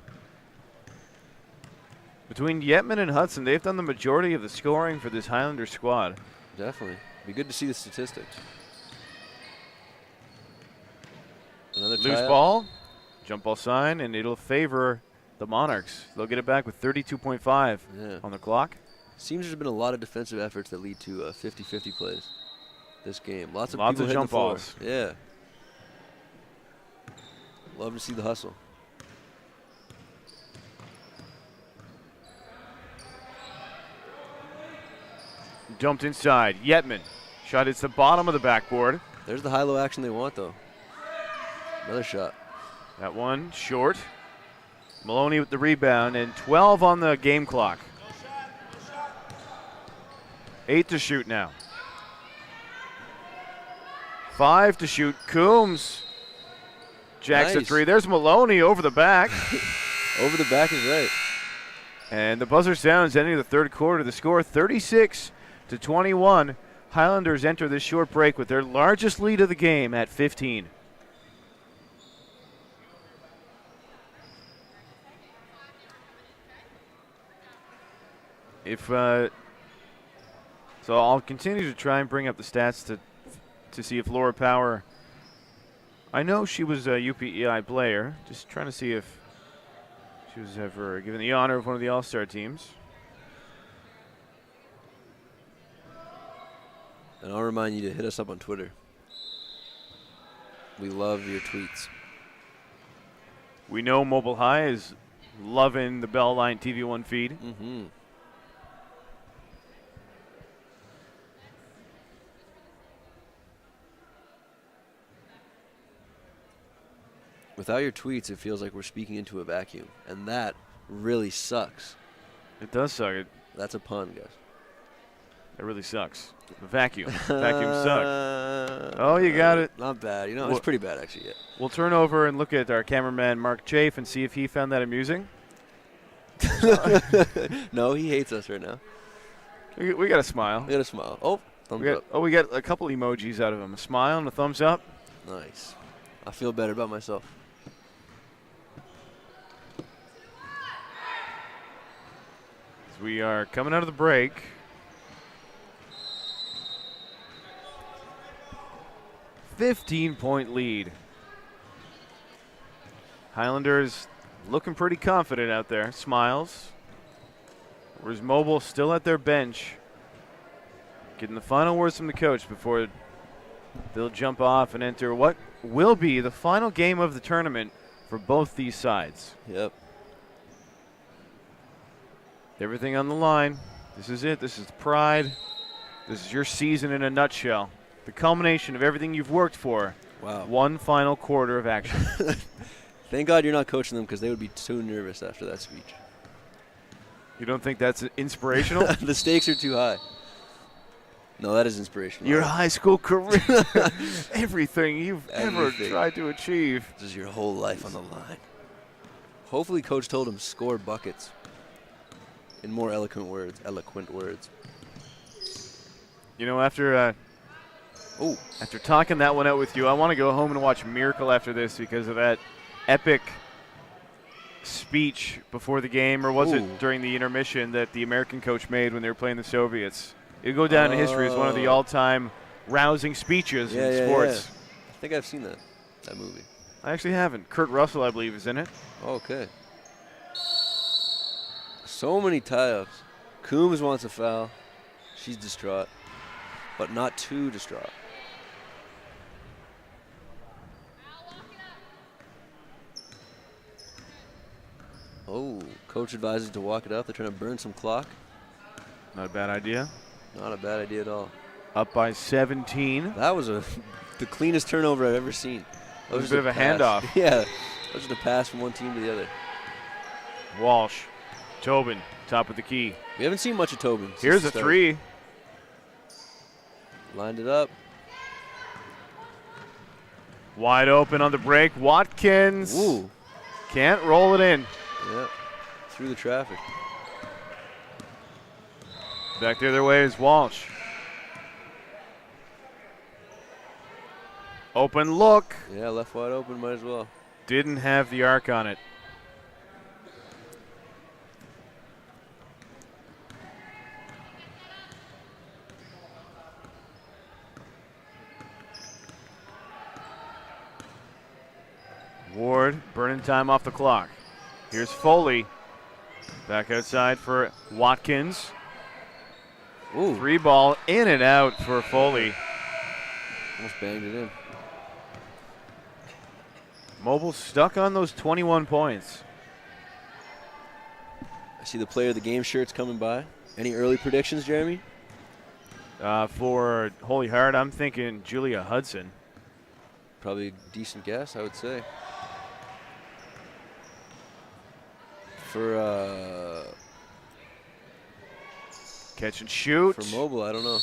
Between Yetman and Hudson, they've done the majority of the scoring for this Highlander squad. Definitely. Be good to see the statistics. Another loose ball. Jump ball sign, and it'll favor the Monarchs. They'll get it back with 32.5 on the clock. Seems there's been a lot of defensive efforts that lead to 50-50 plays this game. Lots of jump balls. Yeah. Love to see the hustle. Dumped inside. Yetman. Shot hits the bottom of the backboard. There's the high-low action they want, though. Another shot. That one short. Maloney with the rebound, and 12 on the game clock. 8 to shoot now. 5 to shoot. Coombs jacks a three. There's Maloney over the back. Over the back is right. And the buzzer sounds ending the third quarter. The score 36-21. Highlanders enter this short break with their largest lead of the game at 15. So I'll continue to try and bring up the stats to see if Laura Power. I know she was a UPEI player. Just trying to see if she was ever given the honor of one of the All-Star teams. And I'll remind you to hit us up on Twitter. We love your tweets. We know Mobile High is loving the Bell Line TV1 feed. Mm-hmm. Without your tweets, it feels like we're speaking into a vacuum, and that really sucks. It does suck. That's a pun, guys. It really sucks. The vacuum. Vacuum suck. Oh, you got it. Not bad. You know, it's pretty bad, actually. Yeah. We'll turn over and look at our cameraman, Mark Chafe, and see if he found that amusing. No, he hates us right now. We got a smile. We got a smile. Oh, thumbs up. Oh, we got a couple emojis out of him. A smile and a thumbs up. Nice. I feel better about myself. We are coming out of the break. $15-point lead. Highlanders looking pretty confident out there. Smiles. Whereas Mobile still at their bench. Getting the final words from the coach before they'll jump off and enter what will be the final game of the tournament for both these sides. Yep. Everything on the line. This is it. This is pride. This is your season in a nutshell. The culmination of everything you've worked for. Wow. One final quarter of action. Thank God you're not coaching them because they would be so nervous after that speech. You don't think that's inspirational? The stakes are too high. No, that is inspirational. Your high school career, everything you've ever tried to achieve. This is your whole life on the line. Hopefully, Coach told him score buckets. In more eloquent words. You know, after talking that one out with you, I want to go home and watch Miracle after this because of that epic speech before the game, or was it during the intermission that the American coach made when they were playing the Soviets? It'll go down in history as one of the all-time rousing speeches in sports. Yeah. I think I've seen that movie. I actually haven't. Kurt Russell, I believe, is in it. Okay. So many tie-ups. Coombs wants a foul. She's distraught, but not too distraught. Oh, coach advises to walk it up. They're trying to burn some clock. Not a bad idea. Not a bad idea at all. Up by 17. That was the cleanest turnover I've ever seen. That was a bit of a handoff. Yeah, that was just a pass from one team to the other. Walsh, Tobin, top of the key. We haven't seen much of Tobin. Here's a three. Lined it up. Wide open on the break. Watkins. Ooh. Can't roll it in. Yeah, through the traffic. Back the other way is Walsh. Open look. Yeah, left wide open, might as well. Didn't have the arc on it. Ward burning time off the clock. Here's Foley. Back outside for Watkins. Ooh. Three ball in and out for Foley. Almost banged it in. Mobile stuck on those 21 points. I see the player of the game shirts coming by. Any early predictions, Jeremy? For Holy Heart, I'm thinking Julia Hudson. Probably a decent guess, I would say. For catch and shoot. For Mobile, I don't know.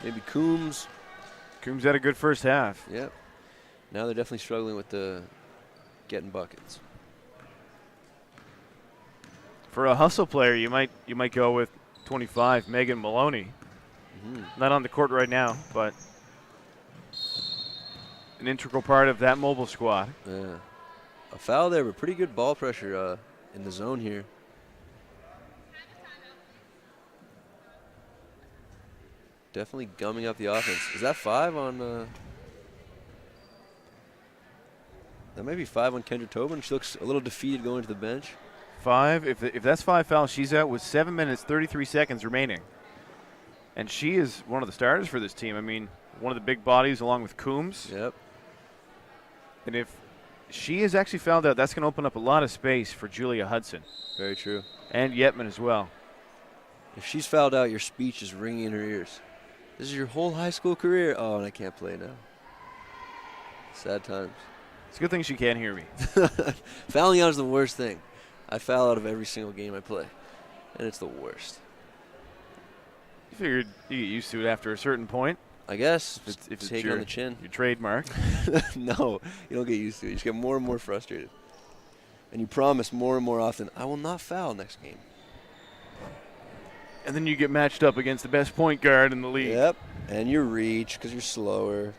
Maybe Coombs. Coombs had a good first half. Yep. Now they're definitely struggling with the getting buckets. For a hustle player, you might go with 25, Megan Maloney. Not on the court right now, but an integral part of that Mobile squad. Yeah. A foul there, but pretty good ball pressure in the zone here. Definitely gumming up the offense. Is that 5 on... that might be 5 on Kendra Tobin. She looks a little defeated going to the bench. 5. If that's 5 fouls, she's out with 7 minutes, 33 seconds remaining. And she is one of the starters for this team. I mean, one of the big bodies along with Coombs. Yep. And if she is actually fouled out, that's going to open up a lot of space for Julia Hudson. Very true. And Yetman as well. If she's fouled out, your speech is ringing in her ears. This is your whole high school career. Oh, and I can't play now. Sad times. It's a good thing she can't hear me. Fouling out is the worst thing. I foul out of every single game I play, and it's the worst. You figured you get used to it after a certain point. I guess. If it's take on the chin. Your trademark. No, you don't get used to it. You just get more and more frustrated. And you promise more and more often, I will not foul next game. And then you get matched up against the best point guard in the league. Yep, and you reach because you're slower.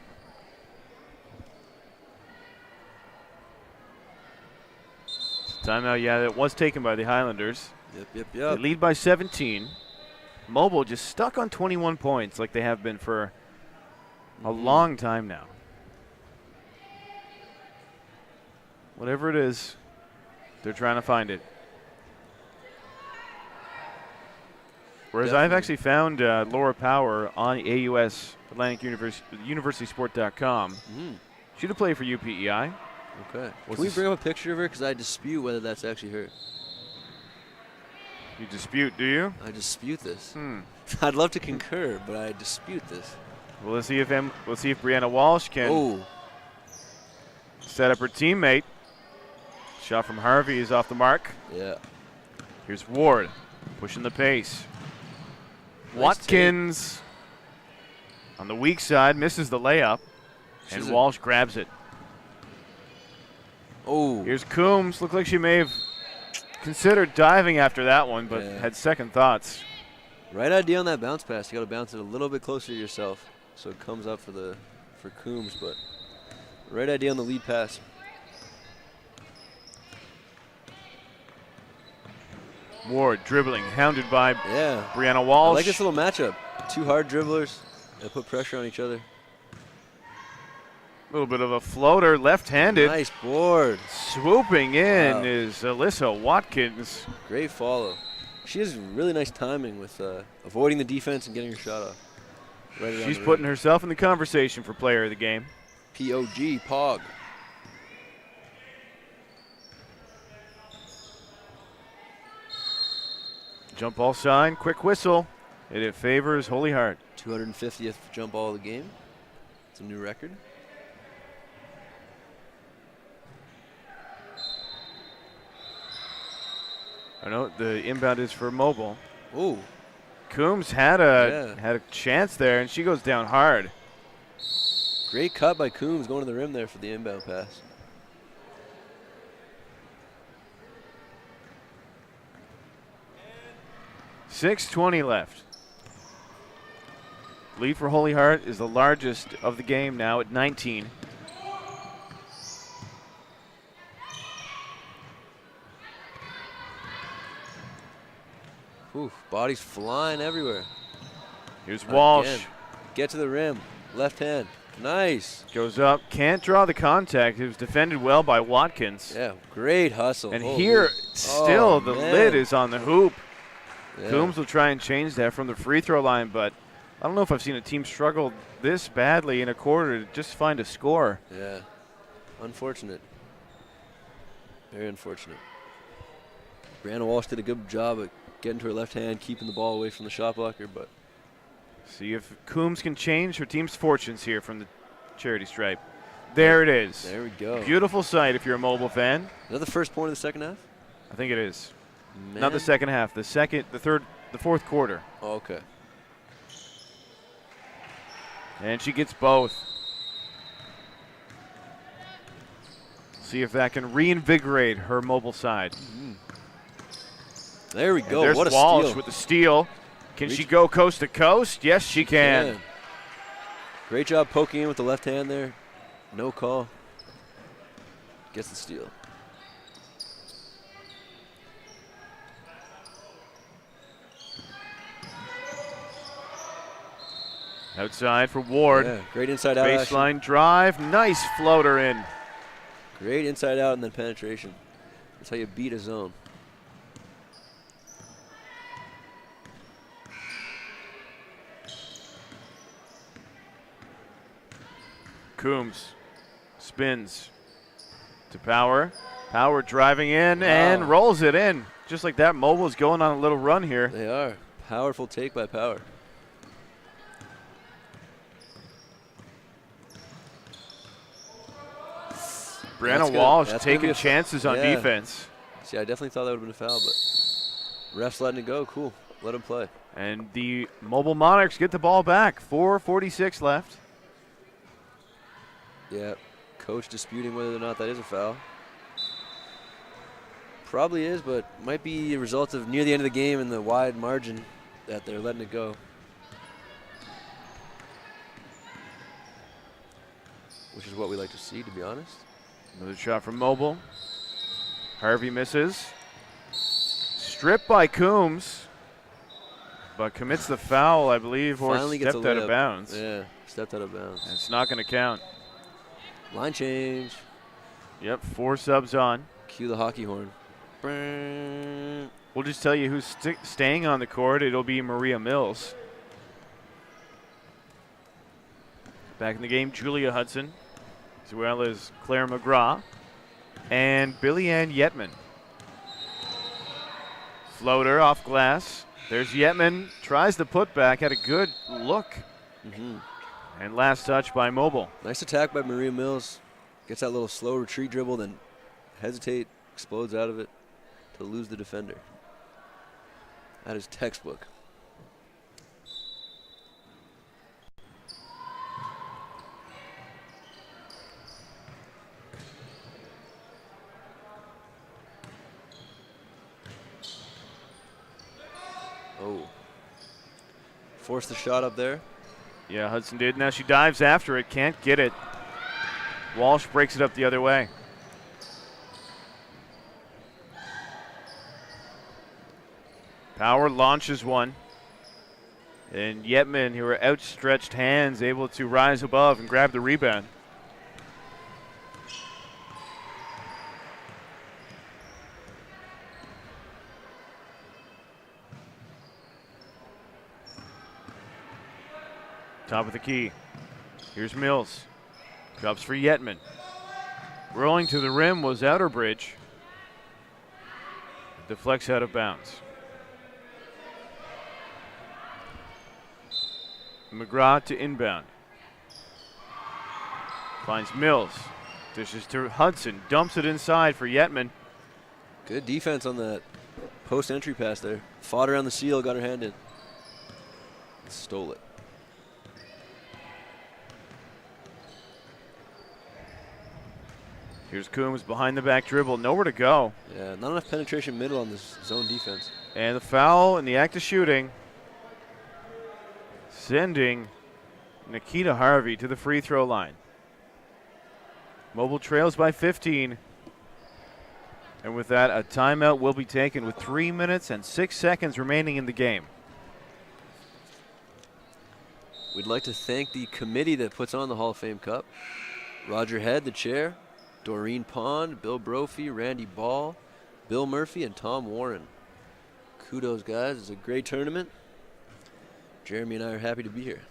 Timeout, yeah, that was taken by the Highlanders. Yep. They lead by 17. Mobile just stuck on 21 points like they have been for a long time now. Whatever it is, they're trying to find it. Whereas I've actually found Laura Power on AUS Atlantic UniversitySport.com. She'd have played for UPEI. Okay. Can we bring up a picture of her? Because I dispute whether that's actually her. You dispute, do you? I dispute this. I'd love to concur, but I dispute this. Well, let's see if Brianna Walsh can set up her teammate. Shot from Harvey is off the mark. Yeah. Here's Ward pushing the pace. Nice Watkins on the weak side misses the layup, and Walsh grabs it. Oh. Here's Coombs. Looked like she may have considered diving after that one, but had second thoughts. Right idea on that bounce pass. You got to bounce it a little bit closer to yourself so it comes up for Coombs, but right idea on the lead pass. Ward dribbling, hounded by Brianna I Walsh. like this little matchup. Two hard dribblers. They put pressure on each other. A little bit of a floater, left-handed. Nice board. Swooping in is Alyssa Watkins. Great follow. She has really nice timing with avoiding the defense and getting her shot off. Right She's putting herself in the conversation for player of the game. POG, Pog. Jump ball sign, quick whistle. It favors Holy Heart. 250th jump ball of the game. It's a new record. I know the inbound is for Mobile. Ooh. Coombs had a chance there, and she goes down hard. Great cut by Coombs going to the rim there for the inbound pass. .6:20 left. Lead for Holy Heart is the largest of the game now at 19. Ooh, bodies flying everywhere. Here's Walsh. Again. Get to the rim. Left hand. Nice. Goes up. Can't draw the contact. It was defended well by Watkins. Yeah, great hustle. And here, still, the lid is on the hoop. Yeah. Coombs will try and change that from the free throw line, but I don't know if I've seen a team struggle this badly in a quarter to just find a score. Yeah. Unfortunate. Very unfortunate. Brianna Walsh did a good job at getting to her left hand, keeping the ball away from the shot blocker, but see if Coombs can change her team's fortunes here from the charity stripe. There it is. There we go. Beautiful sight if you're a Mobile fan. Is that the first point of the second half? I think it is. Man. Not the second half. The fourth quarter. Oh, okay. And she gets both. See if that can reinvigorate her Mobile side. Mm-hmm. There we go. There's what a Walsh steal. with the steal. Can she go coast to coast? Yes, she can. Yeah. Great job poking in with the left hand there. No call. Gets the steal. Outside for Ward. Yeah, great inside out. Baseline action. Drive. Nice floater in. Great inside out and then penetration. That's how you beat a zone. Coombs spins to Power. Power driving in and rolls it in. Just like that, Mobile's going on a little run here. They are. Powerful take by Power. Brianna Walsh taking chances on defense. See, I definitely thought that would have been a foul, but refs letting it go. Cool. Let him play. And the Mobile Monarchs get the ball back. 4:46 left. Yeah, coach disputing whether or not that is a foul. Probably is, but might be a result of near the end of the game and the wide margin that they're letting it go. Which is what we like to see, to be honest. Another shot from Mobile. Harvey misses. Stripped by Coombs, but commits the foul, I believe, or Finally stepped out of bounds. Yeah, stepped out of bounds. And it's not going to count. Line change. Yep, 4 subs on. Cue the hockey horn. We'll just tell you who's staying on the court. It'll be Maria Mills. Back in the game, Julia Hudson, as well as Claire McGraw, and Billy Ann Yetman. Floater off glass. There's Yetman, tries the putback, had a good look. And last touch by Mobile. Nice attack by Maria Mills. Gets that little slow retreat dribble, then hesitate, explodes out of it to lose the defender. That is textbook. Oh. Forced the shot up there. Yeah, Hudson did. Now she dives after it. Can't get it. Walsh breaks it up the other way. Power launches one. And Yetman, who are outstretched hands, able to rise above and grab the rebound. Top of the key. Here's Mills. Drops for Yetman. Rolling to the rim was Outerbridge. Deflects out of bounds. McGraw to inbound. Finds Mills. Dishes to Hudson. Dumps it inside for Yetman. Good defense on that post entry pass there. Fought around the seal, got her hand in. Stole it. Here's Coombs behind the back dribble. Nowhere to go. Yeah, not enough penetration middle on this zone defense. And the foul in the act of shooting. Sending Nikita Harvey to the free throw line. Mobile trails by 15. And with that, a timeout will be taken with 3 minutes and 6 seconds remaining in the game. We'd like to thank the committee that puts on the Hall of Fame Cup. Roger Head, the chair, Doreen Pond, Bill Brophy, Randy Ball, Bill Murphy, and Tom Warren. Kudos, guys. It's a great tournament. Jeremy and I are happy to be here.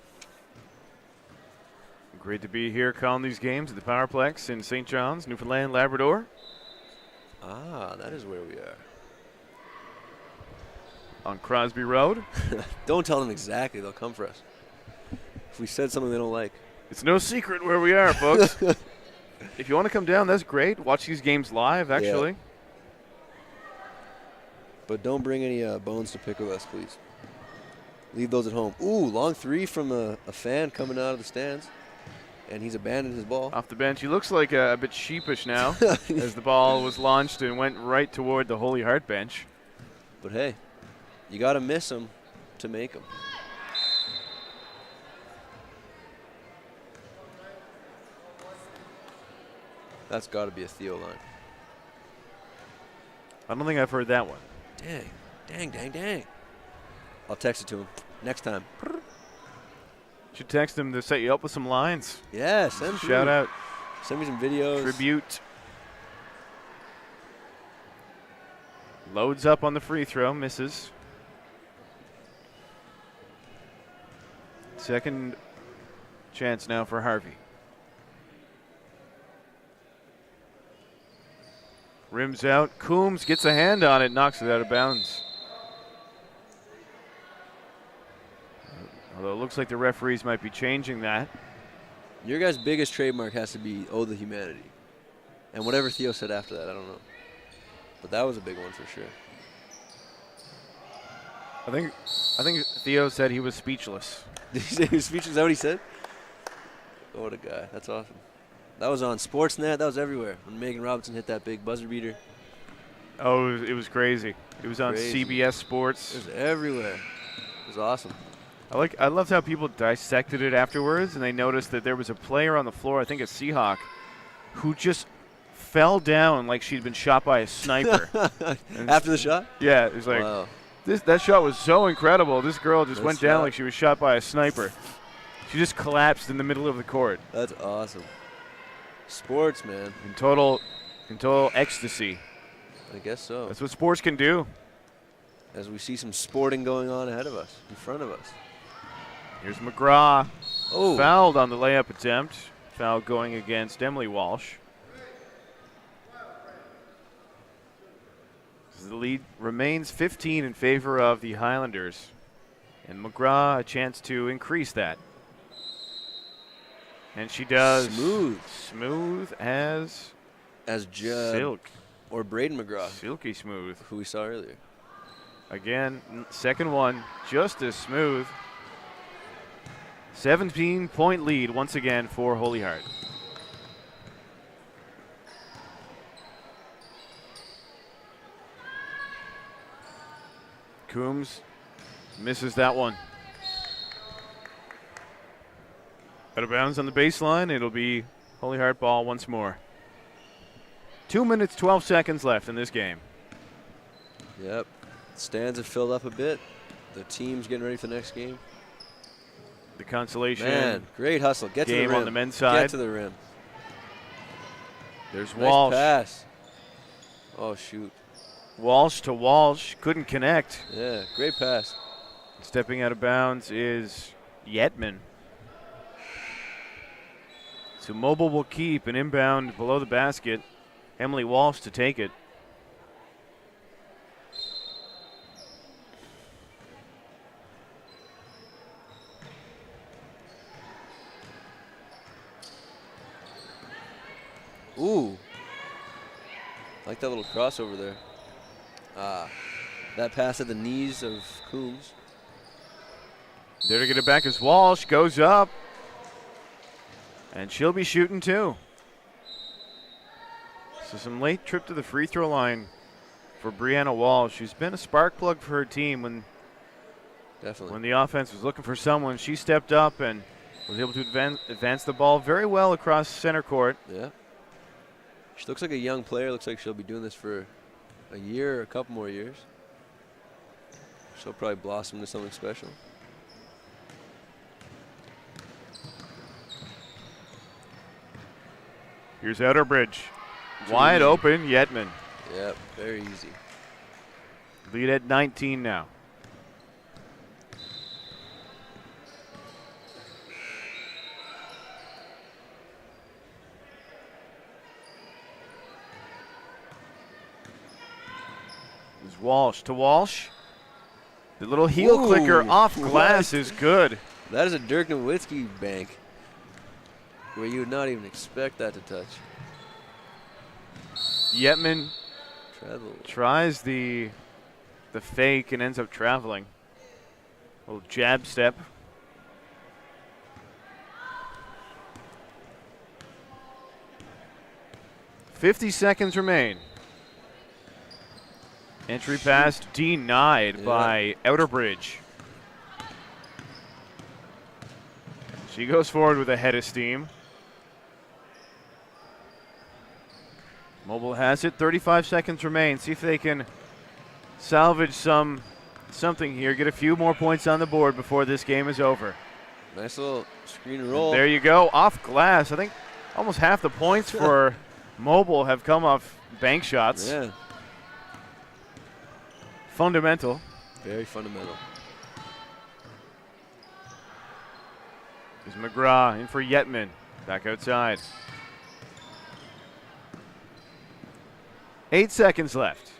Great to be here calling these games at the Powerplex in St. John's, Newfoundland, Labrador. Ah, that is where we are. On Crosby Road. Don't tell them exactly. They'll come for us. If we said something they don't like. It's no secret where we are, folks. If you want to come down, that's great. Watch these games live, actually. Yeah. But don't bring any bones to pick with us, please. Leave those at home. Ooh, long three from a fan coming out of the stands. And he's abandoned his ball. Off the bench. He looks like a bit sheepish now as the ball was launched and went right toward the Holy Heart bench. But hey, you got to miss him to make him. That's got to be a Theo line. I don't think I've heard that one. Dang, dang, dang, dang. I'll text it to him next time. Should text him to set you up with some lines. Yeah, send through. Shout out. Send me some videos. Tribute. Loads up on the free throw, misses. Second chance now for Harvey. Rims out. Coombs gets a hand on it, knocks it out of bounds. Although it looks like the referees might be changing that. Your guys' biggest trademark has to be "Owe the Humanity." And whatever Theo said after that, I don't know. But that was a big one for sure. I think Theo said he was speechless. Did he say he was speechless? Is that what he said? Oh, what a guy. That's awesome. That was on Sportsnet. That was everywhere when Megan Robinson hit that big buzzer beater. Oh, it was crazy. It was on CBS Sports. It was everywhere. It was awesome. I loved how people dissected it afterwards, and they noticed that there was a player on the floor, I think a Seahawk, who just fell down like she'd been shot by a sniper. After the shot? Yeah, it was like, wow. That shot was so incredible. This girl just went down like she was shot by a sniper. She just collapsed in the middle of the court. That's awesome. Sports, man. In total ecstasy. I guess so. That's what sports can do. As we see some sporting going on ahead of us, in front of us. Here's McGraw. Oh. Fouled on the layup attempt. Foul going against Emily Walsh. The lead remains 15 in favor of the Highlanders. And McGraw a chance to increase that. And she does. Smooth. Smooth as silk. Or Braden McGraw. Silky smooth. Who we saw earlier. Again, second one, just as smooth. 17-point lead once again for Holy Heart. Coombs misses that one. Out of bounds on the baseline. It'll be Holy Heart ball once more. 2 minutes, 12 seconds left in this game. Yep. Stands have filled up a bit. The team's getting ready for the next game. The consolation. Man, great hustle. Get to the game rim. on the men's side. Get to the rim. There's Nice Walsh. pass. Oh, shoot. Walsh to Walsh. Couldn't connect. Yeah, great pass. Stepping out of bounds is Yetman. So Mobile will keep an inbound below the basket. Emily Walsh to take it. Ooh. Like that little crossover there. That pass at the knees of Coombs. There to get it back is Walsh. Goes up. And she'll be shooting too. So some late trip to the free throw line for Brianna Walsh. She's been a spark plug for her team when the offense was looking for someone. She stepped up and was able to advance the ball very well across center court. Yeah. She looks like a young player. Looks like she'll be doing this for a year or a couple more years. She'll probably blossom into something special. Here's Outerbridge. Wide open, Yetman. Yep, very easy. Lead at 19 now. There's Walsh to Walsh. The little heel clicker off glass is good. That is a Dirk Nowitzki bank where you would not even expect that to touch. Yetman Travel. tries the fake and ends up traveling. Little jab step. .50 seconds remain. Entry pass denied by Outerbridge. She goes forward with a head of steam. Mobile has it. 35 seconds remain. See if they can salvage something here. Get a few more points on the board before this game is over. Nice little screen and roll. There you go. Off glass. I think almost half the points for Mobile have come off bank shots. Yeah. Fundamental. Very fundamental. There's McGraw in for Yetman. Back outside. 8 seconds left.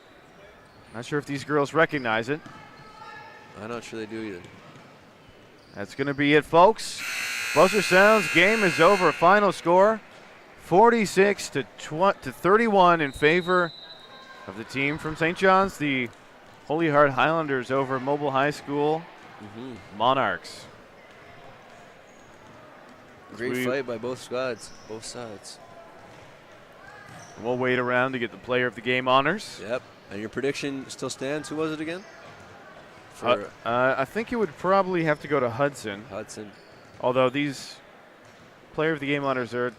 Not sure if these girls recognize it. I'm not sure they do either. That's going to be it, folks. Buzzer sounds. Game is over. Final score, 46 to 31 in favor of the team from St. John's. The Holy Heart Highlanders over Mobile High School Monarchs. Great fight by both squads, both sides. We'll wait around to get the player of the game honors. Yep. And your prediction still stands. Who was it again? I think it would probably have to go to Hudson. Hudson. Although these player of the game honors are,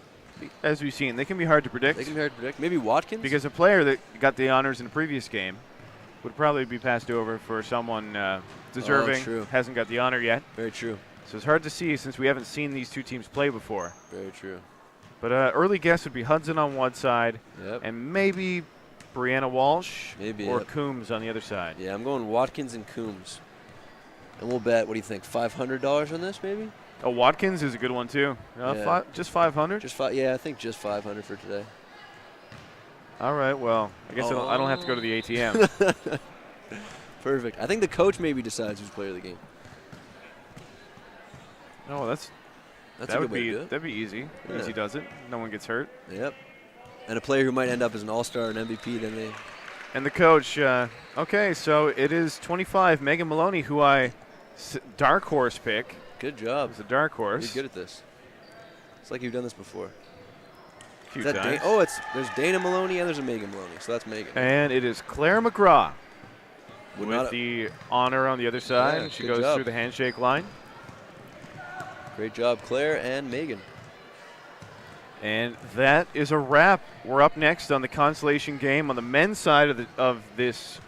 as we've seen, they can be hard to predict. They can be hard to predict. Maybe Watkins? Because a player that got the honors in the previous game would probably be passed over for someone deserving. True. Hasn't got the honor yet. Very true. So it's hard to see since we haven't seen these two teams play before. Very true. But early guess would be Hudson on one side and maybe Brianna Walsh or Coombs on the other side. Yeah, I'm going Watkins and Coombs. And we'll bet, what do you think, $500 on this maybe? Oh, Watkins is a good one too. Just 500? Yeah, I think just 500 for today. All right, well, I guess I don't have to go to the ATM. Perfect. I think the coach maybe decides who's player of the game. No, that'd be easy. Yeah. Easy does it. No one gets hurt. Yep. And a player who might end up as an all-star and MVP, then they. And the coach, Okay, so it is 25. Megan Maloney, who dark horse pick. Good job. It's a dark horse. You're good at this. It's like you've done this before. A few Is that times. there's Dana Maloney and there's a Megan Maloney, so that's Megan. And it is Claire McGraw Would with not- the honor on the other side. Yeah, She good goes job. through the handshake line. Great job, Claire and Megan. And that is a wrap. We're up next on the consolation game on the men's side of this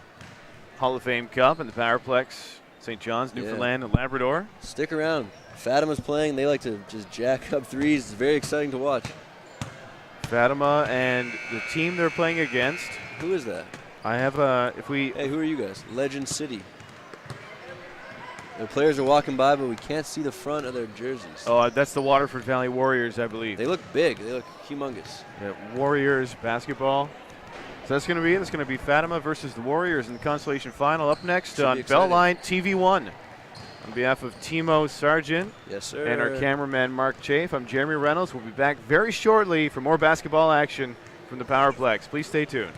Hall of Fame Cup in the Powerplex, St. John's, Newfoundland, and Labrador. Stick around. Fatima's playing. They like to just jack up threes. It's very exciting to watch. Fatima and the team they're playing against. Who is that? I have Hey, who are you guys? Legend City. The players are walking by, but we can't see the front of their jerseys. Oh, that's the Waterford Valley Warriors, I believe. They look big. They look humongous. Yeah, Warriors basketball. So that's going to be it. It's going to be Fatima versus the Warriors in the consolation final. Up next Should on be exciting. Beltline TV1. On behalf of Timo Sargent Yes, sir. and our cameraman Mark Chafe, I'm Jeremy Reynolds. We'll be back very shortly for more basketball action from the Powerplex. Please stay tuned.